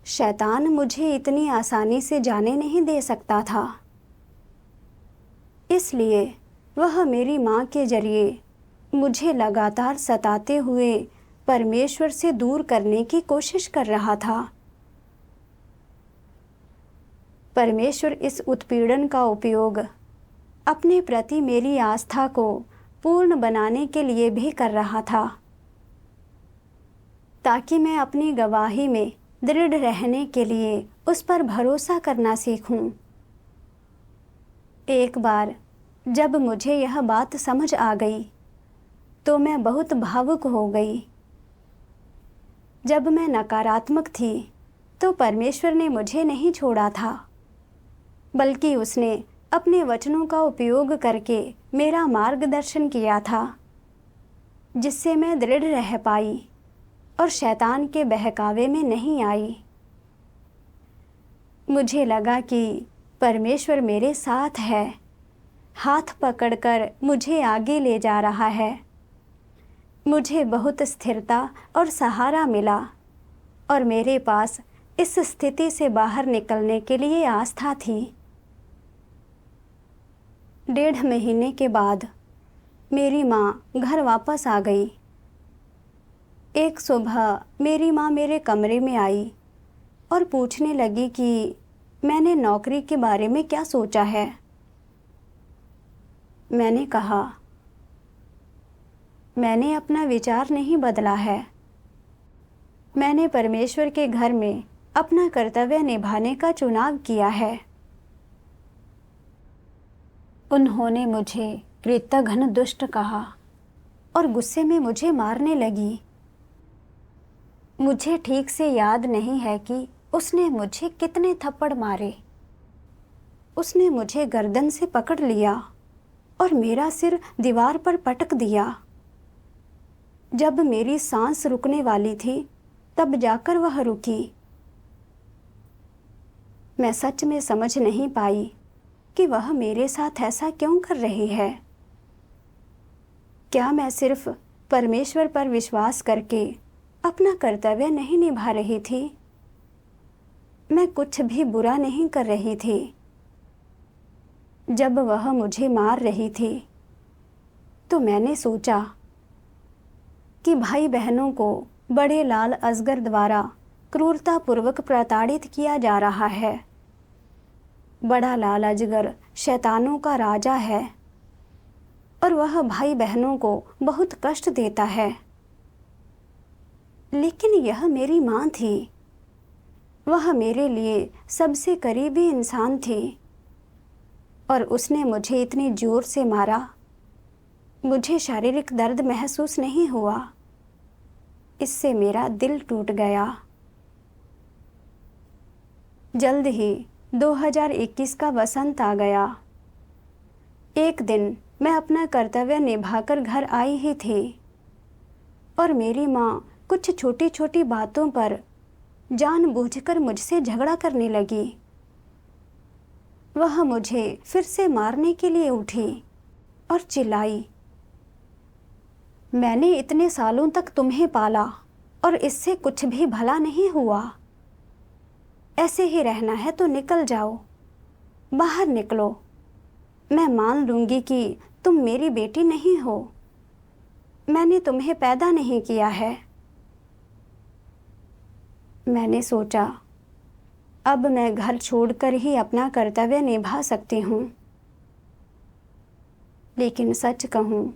शैतान मुझे इतनी आसानी से जाने नहीं दे सकता था, इसलिए वह मेरी माँ के जरिए मुझे लगातार सताते हुए परमेश्वर से दूर करने की कोशिश कर रहा था। परमेश्वर इस उत्पीड़न का उपयोग अपने प्रति मेरी आस्था को पूर्ण बनाने के लिए भी कर रहा था, ताकि मैं अपनी गवाही में दृढ़ रहने के लिए उस पर भरोसा करना सीखूं। एक बार जब मुझे यह बात समझ आ गई तो मैं बहुत भावुक हो गई। जब मैं नकारात्मक थी तो परमेश्वर ने मुझे नहीं छोड़ा था, बल्कि उसने अपने वचनों का उपयोग करके मेरा मार्गदर्शन किया था, जिससे मैं दृढ़ रह पाई और शैतान के बहकावे में नहीं आई। मुझे लगा कि परमेश्वर मेरे साथ है, हाथ पकड़कर मुझे आगे ले जा रहा है। मुझे बहुत स्थिरता और सहारा मिला और मेरे पास इस स्थिति से बाहर निकलने के लिए आस्था थी। 1.5 महीने के बाद मेरी माँ घर वापस आ गई। एक सुबह मेरी माँ मेरे कमरे में आई और पूछने लगी कि मैंने नौकरी के बारे में क्या सोचा है। मैंने कहा, मैंने अपना विचार नहीं बदला है। मैंने परमेश्वर के घर में अपना कर्तव्य निभाने का चुनाव किया है। उन्होंने मुझे कृतघ्न दुष्ट कहा और गुस्से में मुझे मारने लगी। मुझे ठीक से याद नहीं है कि उसने मुझे कितने थप्पड़ मारे। उसने मुझे गर्दन से पकड़ लिया और मेरा सिर दीवार पर पटक दिया। जब मेरी सांस रुकने वाली थी तब जाकर वह रुकी। मैं सच में समझ नहीं पाई कि वह मेरे साथ ऐसा क्यों कर रही है। क्या मैं सिर्फ परमेश्वर पर विश्वास करके अपना कर्तव्य नहीं निभा रही थी? मैं कुछ भी बुरा नहीं कर रही थी। जब वह मुझे मार रही थी तो मैंने सोचा कि भाई बहनों को बड़े लाल अजगर द्वारा क्रूरतापूर्वक प्रताड़ित किया जा रहा है। बड़ा लाल अजगर शैतानों का राजा है और वह भाई बहनों को बहुत कष्ट देता है। लेकिन यह मेरी माँ थी। वह मेरे लिए सबसे करीबी इंसान थी और उसने मुझे इतनी जोर से मारा। मुझे शारीरिक दर्द महसूस नहीं हुआ। इससे मेरा दिल टूट गया। जल्द ही 2021 का वसंत आ गया। एक दिन मैं अपना कर्तव्य निभाकर घर आई ही थी और मेरी माँ कुछ छोटी छोटी बातों पर जानबूझकर मुझसे झगड़ा करने लगी। वह मुझे फिर से मारने के लिए उठी और चिल्लाई, मैंने इतने सालों तक तुम्हें पाला और इससे कुछ भी भला नहीं हुआ। ऐसे ही रहना है तो निकल जाओ, बाहर निकलो। मैं मान लूँगी कि तुम मेरी बेटी नहीं हो। मैंने तुम्हें पैदा नहीं किया है। मैंने सोचा, अब मैं घर छोड़कर ही अपना कर्तव्य निभा सकती हूँ। लेकिन सच कहूँ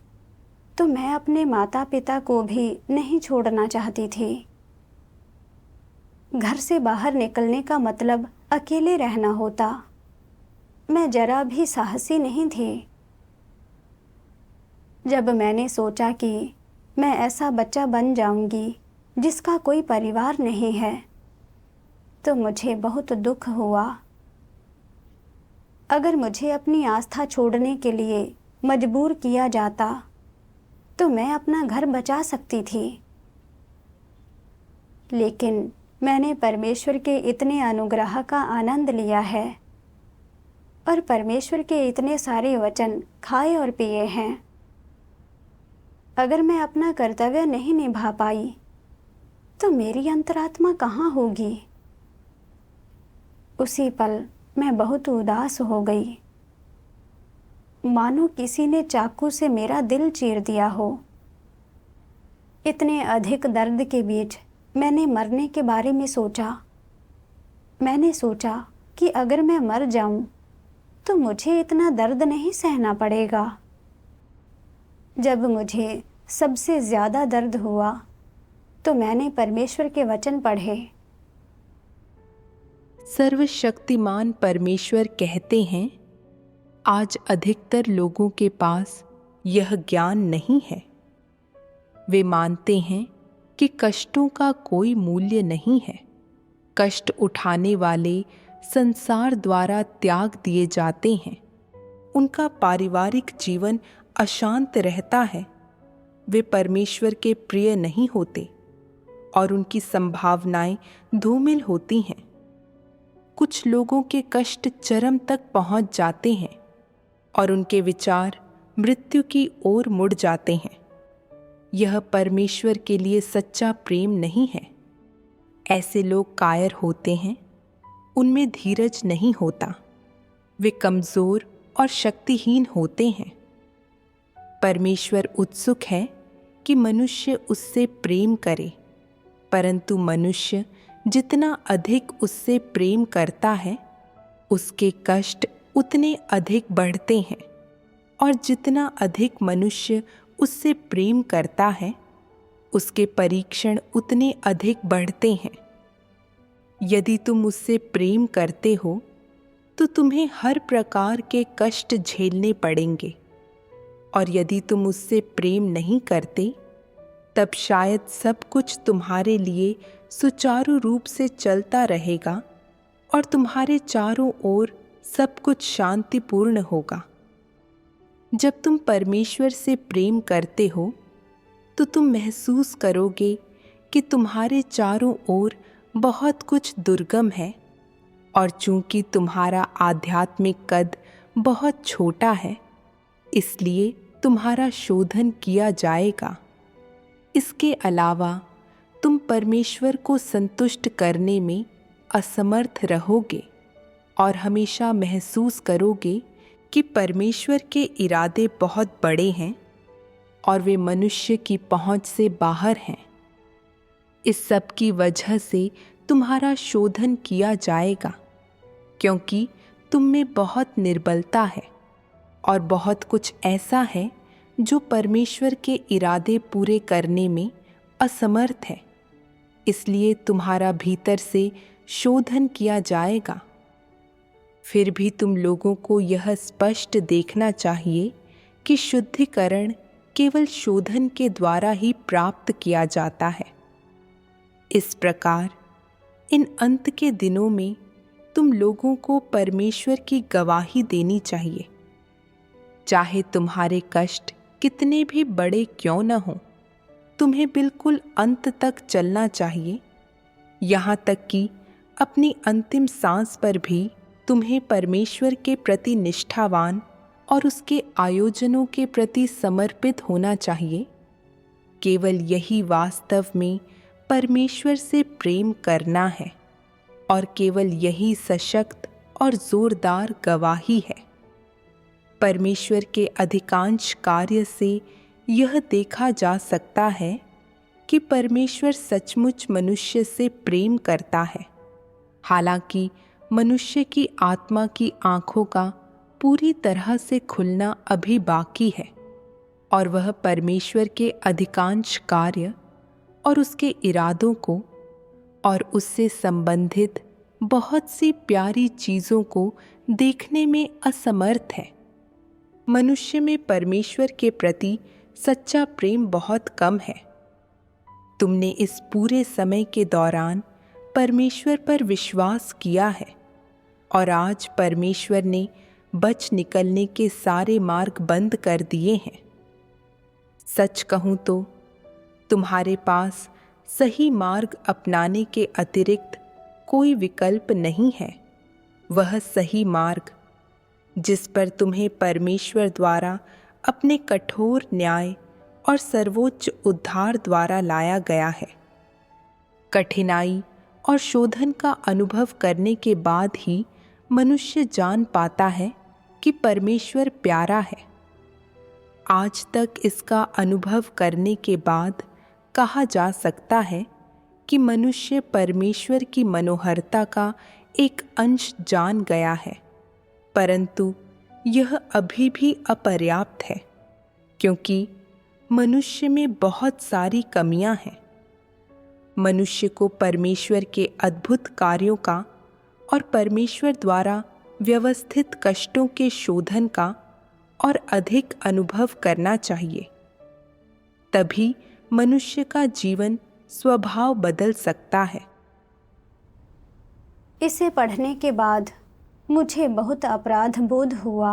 तो मैं अपने माता पिता को भी नहीं छोड़ना चाहती थी। घर से बाहर निकलने का मतलब अकेले रहना होता। मैं जरा भी साहसी नहीं थी। जब मैंने सोचा कि मैं ऐसा बच्चा बन जाऊंगी जिसका कोई परिवार नहीं है, तो मुझे बहुत दुख हुआ। अगर मुझे अपनी आस्था छोड़ने के लिए मजबूर किया जाता तो मैं अपना घर बचा सकती थी। लेकिन मैंने परमेश्वर के इतने अनुग्रह का आनंद लिया है और परमेश्वर के इतने सारे वचन खाए और पिए हैं। अगर मैं अपना कर्तव्य नहीं निभा पाई तो मेरी अंतरात्मा कहाँ होगी? उसी पल मैं बहुत उदास हो गई, मानो किसी ने चाकू से मेरा दिल चीर दिया हो। इतने अधिक दर्द के बीच मैंने मरने के बारे में सोचा। मैंने सोचा कि अगर मैं मर जाऊं तो मुझे इतना दर्द नहीं सहना पड़ेगा। जब मुझे सबसे ज़्यादा दर्द हुआ तो मैंने परमेश्वर के वचन पढ़े। सर्वशक्तिमान परमेश्वर कहते हैं, आज अधिकतर लोगों के पास यह ज्ञान नहीं है। वे मानते हैं कि कष्टों का कोई मूल्य नहीं है। कष्ट उठाने वाले संसार द्वारा त्याग दिए जाते हैं। उनका पारिवारिक जीवन अशांत रहता है। वे परमेश्वर के प्रिय नहीं होते और उनकी संभावनाएं धूमिल होती हैं। कुछ लोगों के कष्ट चरम तक पहुंच जाते हैं और उनके विचार मृत्यु की ओर मुड़ जाते हैं। यह परमेश्वर के लिए सच्चा प्रेम नहीं है। ऐसे लोग कायर होते हैं, उनमें धीरज नहीं होता, वे कमज़ोर और शक्तिहीन होते हैं। परमेश्वर उत्सुक है कि मनुष्य उससे प्रेम करे, परंतु मनुष्य जितना अधिक उससे प्रेम करता है, उसके कष्ट उतने अधिक बढ़ते हैं, और जितना अधिक मनुष्य उससे प्रेम करता है, उसके परीक्षण उतने अधिक बढ़ते हैं। यदि तुम उससे प्रेम करते हो तो तुम्हें हर प्रकार के कष्ट झेलने पड़ेंगे, और यदि तुम उससे प्रेम नहीं करते तब शायद सब कुछ तुम्हारे लिए सुचारू रूप से चलता रहेगा और तुम्हारे चारों ओर सब कुछ शांतिपूर्ण होगा। जब तुम परमेश्वर से प्रेम करते हो तो तुम महसूस करोगे कि तुम्हारे चारों ओर बहुत कुछ दुर्गम है, और चूंकि तुम्हारा आध्यात्मिक कद बहुत छोटा है, इसलिए तुम्हारा शोधन किया जाएगा। इसके अलावा तुम परमेश्वर को संतुष्ट करने में असमर्थ रहोगे और हमेशा महसूस करोगे कि परमेश्वर के इरादे बहुत बड़े हैं और वे मनुष्य की पहुंच से बाहर हैं। इस सब की वजह से तुम्हारा शोधन किया जाएगा, क्योंकि तुम में बहुत निर्बलता है और बहुत कुछ ऐसा है जो परमेश्वर के इरादे पूरे करने में असमर्थ है। इसलिए तुम्हारा भीतर से शोधन किया जाएगा। फिर भी तुम लोगों को यह स्पष्ट देखना चाहिए कि शुद्धिकरण केवल शोधन के द्वारा ही प्राप्त किया जाता है। इस प्रकार इन अंत के दिनों में तुम लोगों को परमेश्वर की गवाही देनी चाहिए। चाहे तुम्हारे कष्ट कितने भी बड़े क्यों न हों, तुम्हें बिल्कुल अंत तक चलना चाहिए। यहाँ तक कि अपनी अंतिम सांस पर भी तुम्हें परमेश्वर के प्रति निष्ठावान और उसके आयोजनों के प्रति समर्पित होना चाहिए। केवल यही वास्तव में परमेश्वर से प्रेम करना है, और केवल यही सशक्त और जोरदार गवाही है। परमेश्वर के अधिकांश कार्य से यह देखा जा सकता है कि परमेश्वर सचमुच मनुष्य से प्रेम करता है। हालांकि मनुष्य की आत्मा की आँखों का पूरी तरह से खुलना अभी बाकी है, और वह परमेश्वर के अधिकांश कार्य और उसके इरादों को और उससे संबंधित बहुत सी प्यारी चीज़ों को देखने में असमर्थ है। मनुष्य में परमेश्वर के प्रति सच्चा प्रेम बहुत कम है। तुमने इस पूरे समय के दौरान परमेश्वर पर विश्वास किया है, और आज परमेश्वर ने बच निकलने के सारे मार्ग बंद कर दिए हैं। सच कहूँ तो तुम्हारे पास सही मार्ग अपनाने के अतिरिक्त कोई विकल्प नहीं है। वह सही मार्ग जिस पर तुम्हें परमेश्वर द्वारा अपने कठोर न्याय और सर्वोच्च उद्धार द्वारा लाया गया है। कठिनाई और शोधन का अनुभव करने के बाद ही मनुष्य जान पाता है कि परमेश्वर प्यारा है। आज तक इसका अनुभव करने के बाद कहा जा सकता है कि मनुष्य परमेश्वर की मनोहरता का एक अंश जान गया है, परंतु यह अभी भी अपर्याप्त है, क्योंकि मनुष्य में बहुत सारी कमियां हैं। मनुष्य को परमेश्वर के अद्भुत कार्यों का और परमेश्वर द्वारा व्यवस्थित कष्टों के शोधन का और अधिक अनुभव करना चाहिए। तभी मनुष्य का जीवन स्वभाव बदल सकता है। इसे पढ़ने के बाद मुझे बहुत अपराध बोध हुआ।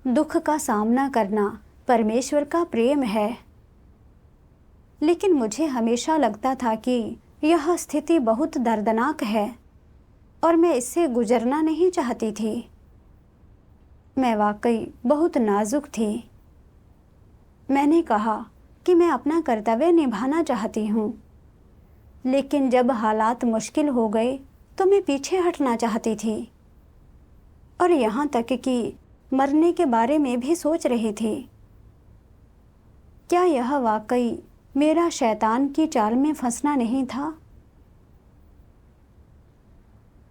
दुख का सामना करना परमेश्वर का प्रेम है, लेकिन मुझे हमेशा लगता था कि यह स्थिति बहुत दर्दनाक है और मैं इससे गुजरना नहीं चाहती थी। मैं वाकई बहुत नाजुक थी। मैंने कहा, कि मैं अपना कर्तव्य निभाना चाहती हूँ, लेकिन जब हालात मुश्किल हो गए तो मैं पीछे हटना चाहती थी और यहाँ तक कि मरने के बारे में भी सोच रही थी। क्या यह वाकई मेरा शैतान की चाल में फंसना नहीं था?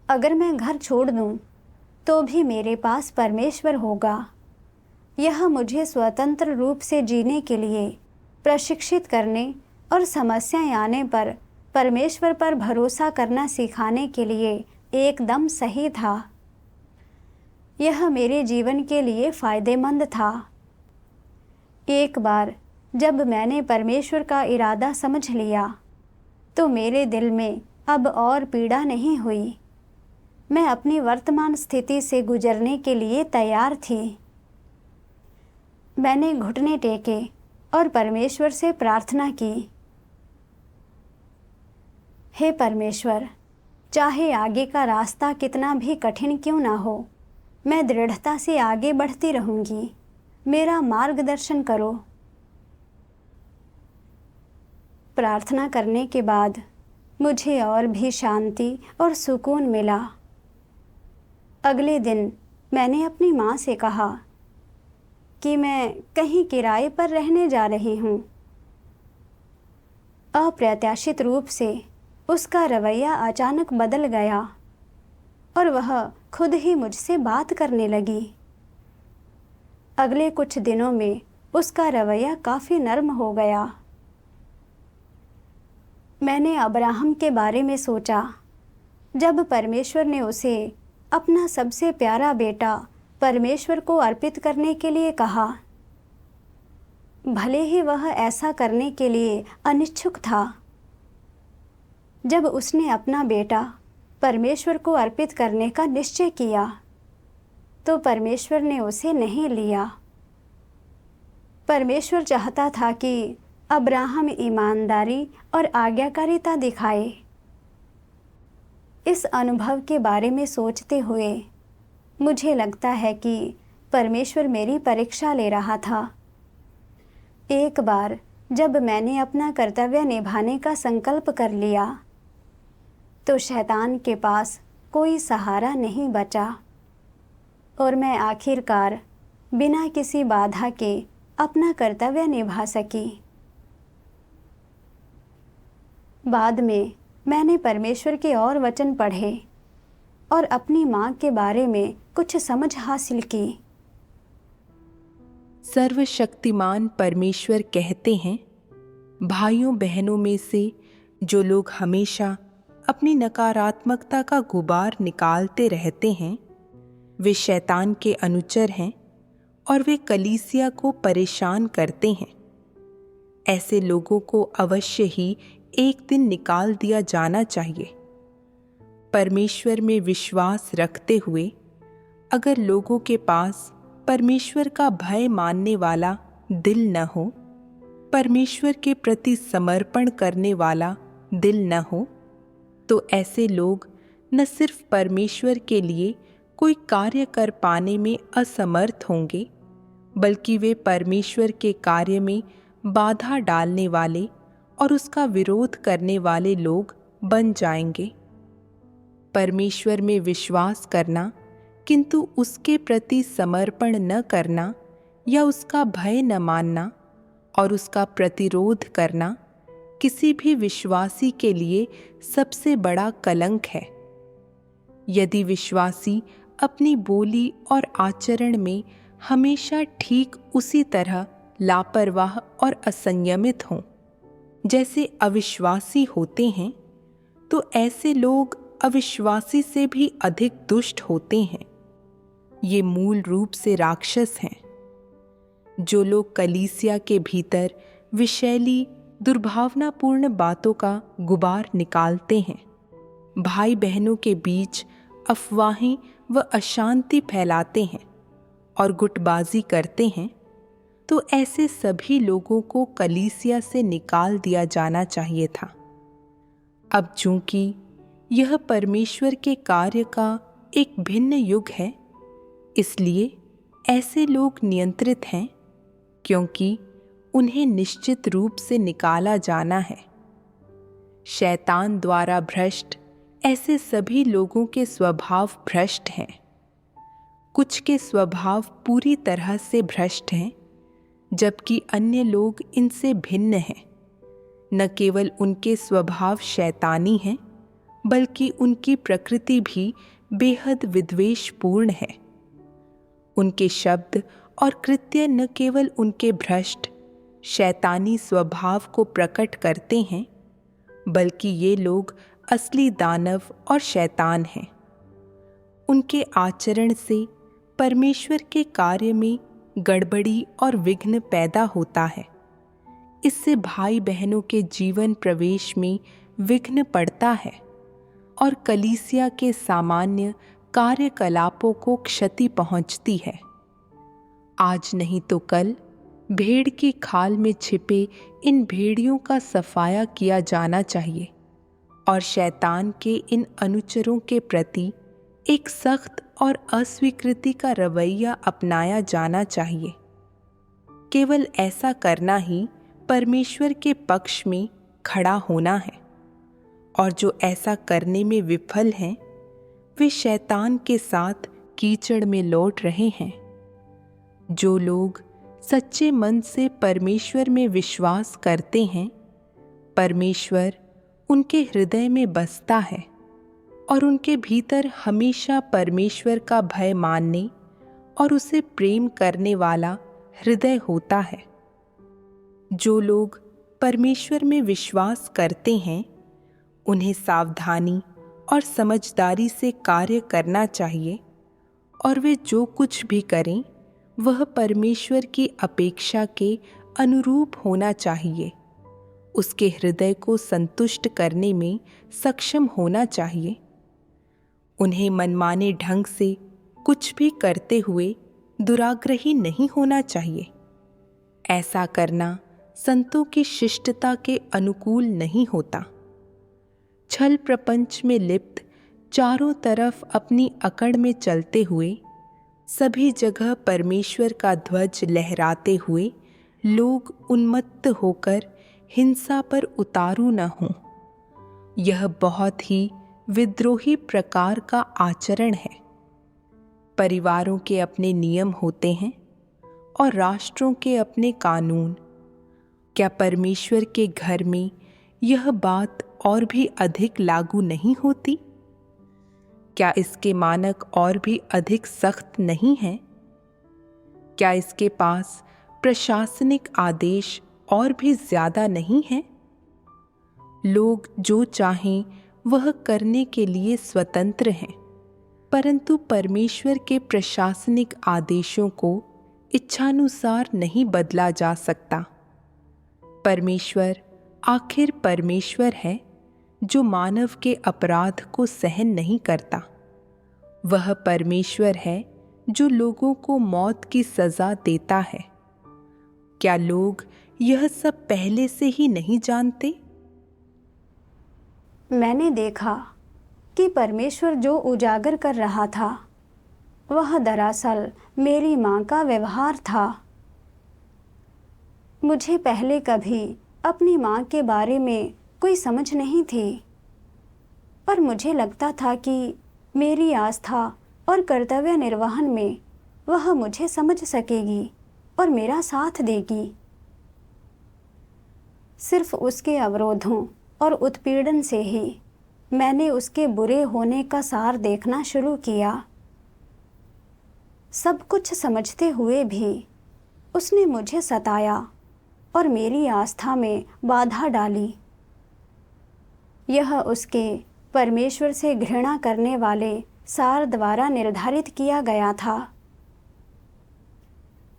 अगर मैं घर छोड़ दूं तो भी मेरे पास परमेश्वर होगा। यह मुझे स्वतंत्र रूप से जीने के लिए प्रशिक्षित करने और समस्याएं आने पर परमेश्वर पर भरोसा करना सिखाने के लिए एकदम सही था। यह मेरे जीवन के लिए फ़ायदेमंद था। एक बार जब मैंने परमेश्वर का इरादा समझ लिया तो मेरे दिल में अब और पीड़ा नहीं हुई। मैं अपनी वर्तमान स्थिति से गुजरने के लिए तैयार थी। मैंने घुटने टेके और परमेश्वर से प्रार्थना की, हे परमेश्वर, चाहे आगे का रास्ता कितना भी कठिन क्यों ना हो, मैं दृढ़ता से आगे बढ़ती रहूंगी। मेरा मार्गदर्शन करो। प्रार्थना करने के बाद मुझे और भी शांति और सुकून मिला। अगले दिन मैंने अपनी माँ से कहा कि मैं कहीं किराए पर रहने जा रही हूँ। अप्रत्याशित रूप से उसका रवैया अचानक बदल गया और वह खुद ही मुझसे बात करने लगी। अगले कुछ दिनों में उसका रवैया काफ़ी नर्म हो गया। मैंने अब्राहम के बारे में सोचा, जब परमेश्वर ने उसे अपना सबसे प्यारा बेटा परमेश्वर को अर्पित करने के लिए कहा। भले ही वह ऐसा करने के लिए अनिच्छुक था। जब उसने अपना बेटा परमेश्वर को अर्पित करने का निश्चय किया तो परमेश्वर ने उसे नहीं लिया। परमेश्वर चाहता था कि अब्राहम ईमानदारी और आज्ञाकारिता दिखाए। इस अनुभव के बारे में सोचते हुए मुझे लगता है कि परमेश्वर मेरी परीक्षा ले रहा था। एक बार जब मैंने अपना कर्तव्य निभाने का संकल्प कर लिया तो शैतान के पास कोई सहारा नहीं बचा और मैं आखिरकार बिना किसी बाधा के अपना कर्तव्य निभा सकी। बाद में मैंने परमेश्वर के और वचन पढ़े और अपनी माँ के बारे में कुछ समझ हासिल की। सर्वशक्तिमान परमेश्वर कहते हैं, भाइयों बहनों में से जो लोग हमेशा अपनी नकारात्मकता का गुबार निकालते रहते हैं, वे शैतान के अनुचर हैं और वे कलीसिया को परेशान करते हैं। ऐसे लोगों को अवश्य ही एक दिन निकाल दिया जाना चाहिए। परमेश्वर में विश्वास रखते हुए अगर लोगों के पास परमेश्वर का भय मानने वाला दिल न हो, परमेश्वर के प्रति समर्पण करने वाला दिल न हो, तो ऐसे लोग न सिर्फ परमेश्वर के लिए कोई कार्य कर पाने में असमर्थ होंगे, बल्कि वे परमेश्वर के कार्य में बाधा डालने वाले और उसका विरोध करने वाले लोग बन जाएंगे। परमेश्वर में विश्वास करना किंतु उसके प्रति समर्पण न करना या उसका भय न मानना और उसका प्रतिरोध करना किसी भी विश्वासी के लिए सबसे बड़ा कलंक है। यदि विश्वासी अपनी बोली और आचरण में हमेशा ठीक उसी तरह लापरवाह और असंयमित हों जैसे अविश्वासी होते हैं, तो ऐसे लोग अविश्वासी से भी अधिक दुष्ट होते हैं। ये मूल रूप से राक्षस हैं। जो लोग कलीसिया के भीतर विषैली दुर्भावनापूर्ण बातों का गुबार निकालते हैं, भाई बहनों के बीच अफवाहें व अशांति फैलाते हैं और गुटबाजी करते हैं, तो ऐसे सभी लोगों को कलीसिया से निकाल दिया जाना चाहिए था। अब चूंकि यह परमेश्वर के कार्य का एक भिन्न युग है, इसलिए ऐसे लोग नियंत्रित हैं, क्योंकि उन्हें निश्चित रूप से निकाला जाना है। शैतान द्वारा भ्रष्ट ऐसे सभी लोगों के स्वभाव भ्रष्ट हैं। कुछ के स्वभाव पूरी तरह से भ्रष्ट हैं, जबकि अन्य लोग इनसे भिन्न हैं। न केवल उनके स्वभाव शैतानी हैं, बल्कि उनकी प्रकृति भी बेहद विद्वेषपूर्ण है। उनके शब्द और कृत्य न केवल उनके भ्रष्ट शैतानी स्वभाव को प्रकट करते हैं, बल्कि ये लोग असली दानव और शैतान हैं। उनके आचरण से परमेश्वर के कार्य में गड़बड़ी और विघ्न पैदा होता है। इससे भाई बहनों के जीवन प्रवेश में विघ्न पड़ता है और कलीसिया के सामान्य कार्यकलापों को क्षति पहुंचती है। आज नहीं तो कल भेड़ की खाल में छिपे इन भेड़ियों का सफाया किया जाना चाहिए और शैतान के इन अनुचरों के प्रति एक सख्त और अस्वीकृति का रवैया अपनाया जाना चाहिए। केवल ऐसा करना ही परमेश्वर के पक्ष में खड़ा होना है, और जो ऐसा करने में विफल हैं, वे शैतान के साथ कीचड़ में लौट रहे हैं। जो लोग सच्चे मन से परमेश्वर में विश्वास करते हैं, परमेश्वर उनके हृदय में बसता है और उनके भीतर हमेशा परमेश्वर का भय मानने और उसे प्रेम करने वाला हृदय होता है। जो लोग परमेश्वर में विश्वास करते हैं, उन्हें सावधानी और समझदारी से कार्य करना चाहिए, और वे जो कुछ भी करें वह परमेश्वर की अपेक्षा के अनुरूप होना चाहिए। उसके हृदय को संतुष्ट करने में सक्षम होना चाहिए। उन्हें मनमाने ढंग से कुछ भी करते हुए दुराग्रही नहीं होना चाहिए। ऐसा करना संतों की शिष्टता के अनुकूल नहीं होता। छल प्रपंच में लिप्त, चारों तरफ अपनी अकड़ में चलते हुए, सभी जगह परमेश्वर का ध्वज लहराते हुए लोग उन्मत्त होकर हिंसा पर उतारू न हों। यह बहुत ही विद्रोही प्रकार का आचरण है। परिवारों के अपने नियम होते हैं और राष्ट्रों के अपने कानून। क्या परमेश्वर के घर में यह बात और भी अधिक लागू नहीं होती? क्या इसके मानक और भी अधिक सख्त नहीं हैं? क्या इसके पास प्रशासनिक आदेश और भी ज्यादा नहीं हैं? लोग जो चाहें वह करने के लिए स्वतंत्र हैं, परंतु परमेश्वर के प्रशासनिक आदेशों को इच्छानुसार नहीं बदला जा सकता। परमेश्वर आखिर परमेश्वर है, जो मानव के अपराध को सहन नहीं करता। वह परमेश्वर है जो लोगों को मौत की सजा देता है। क्या लोग यह सब पहले से ही नहीं जानते? मैंने देखा कि परमेश्वर जो उजागर कर रहा था वह दरअसल मेरी माँ का व्यवहार था। मुझे पहले कभी अपनी माँ के बारे में कोई समझ नहीं थी, पर मुझे लगता था कि मेरी आस्था और कर्तव्य निर्वहन में वह मुझे समझ सकेगी और मेरा साथ देगी। सिर्फ उसके अवरोधों और उत्पीड़न से ही मैंने उसके बुरे होने का सार देखना शुरू किया। सब कुछ समझते हुए भी उसने मुझे सताया और मेरी आस्था में बाधा डाली। यह उसके परमेश्वर से घृणा करने वाले सार द्वारा निर्धारित किया गया था।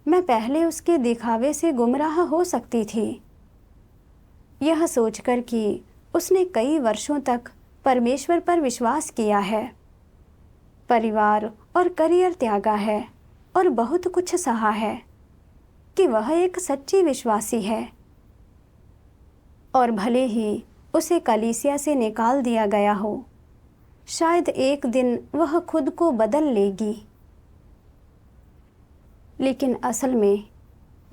मैं पहले उसके दिखावे से गुमराह हो सकती थी, यह सोचकर कि उसने कई वर्षों तक परमेश्वर पर विश्वास किया है, परिवार और करियर त्यागा है और बहुत कुछ सहा है, कि वह एक सच्ची विश्वासी है। और भले ही उसे कलीसिया से निकाल दिया गया हो, शायद एक दिन वह खुद को बदल लेगी। लेकिन असल में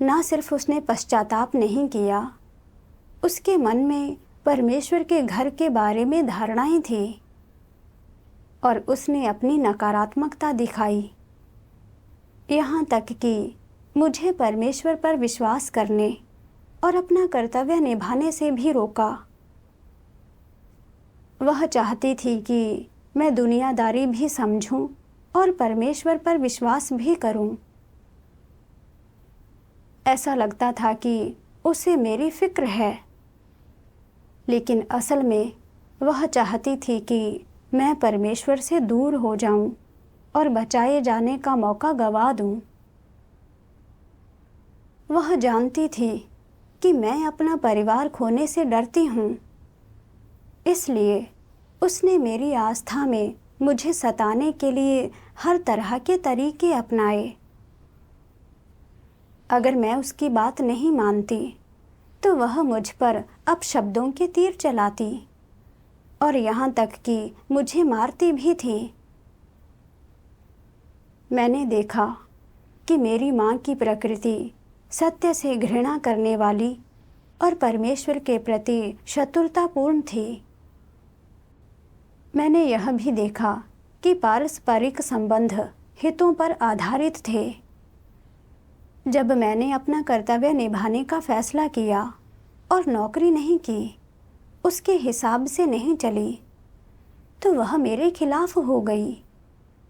ना सिर्फ उसने पश्चाताप नहीं किया, उसके मन में परमेश्वर के घर के बारे में धारणाएं थी और उसने अपनी नकारात्मकता दिखाई, यहाँ तक कि मुझे परमेश्वर पर विश्वास करने और अपना कर्तव्य निभाने से भी रोका। वह चाहती थी कि मैं दुनियादारी भी समझूं और परमेश्वर पर विश्वास भी करूं। ऐसा लगता था कि उसे मेरी फिक्र है, लेकिन असल में वह चाहती थी कि मैं परमेश्वर से दूर हो जाऊं और बचाए जाने का मौका गवा दूं। वह जानती थी कि मैं अपना परिवार खोने से डरती हूँ, इसलिए उसने मेरी आस्था में मुझे सताने के लिए हर तरह के तरीके अपनाए। अगर मैं उसकी बात नहीं मानती तो वह मुझ पर अपशब्दों के तीर चलाती और यहाँ तक कि मुझे मारती भी थी। मैंने देखा कि मेरी माँ की प्रकृति सत्य से घृणा करने वाली और परमेश्वर के प्रति शत्रुतापूर्ण थी। मैंने यह भी देखा कि पारस्परिक संबंध हितों पर आधारित थे। जब मैंने अपना कर्तव्य निभाने का फैसला किया और नौकरी नहीं की, उसके हिसाब से नहीं चली, तो वह मेरे खिलाफ हो गई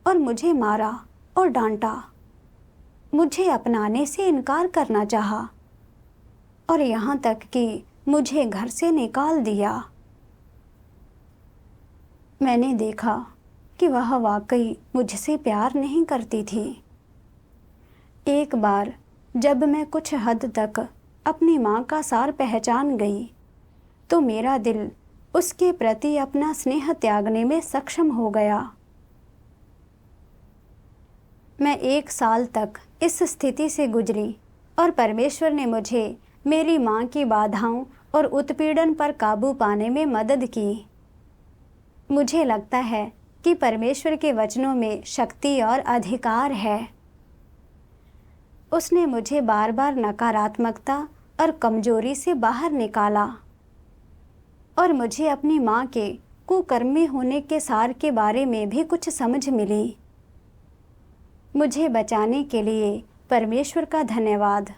और मुझे मारा और डांटा, मुझे अपनाने से इनकार करना चाहा और यहाँ तक कि मुझे घर से निकाल दिया। मैंने देखा कि वह वाकई मुझसे प्यार नहीं करती थी। एक बार जब मैं कुछ हद तक अपनी माँ का सार पहचान गई, तो मेरा दिल उसके प्रति अपना स्नेह त्यागने में सक्षम हो गया। मैं 1 साल तक इस स्थिति से गुजरी और परमेश्वर ने मुझे मेरी माँ की बाधाओं और उत्पीड़न पर काबू पाने में मदद की। मुझे लगता है कि परमेश्वर के वचनों में शक्ति और अधिकार है। उसने मुझे बार बार नकारात्मकता और कमजोरी से बाहर निकाला और मुझे अपनी माँ के कुकर्मी होने के सार के बारे में भी कुछ समझ मिली। मुझे बचाने के लिए परमेश्वर का धन्यवाद।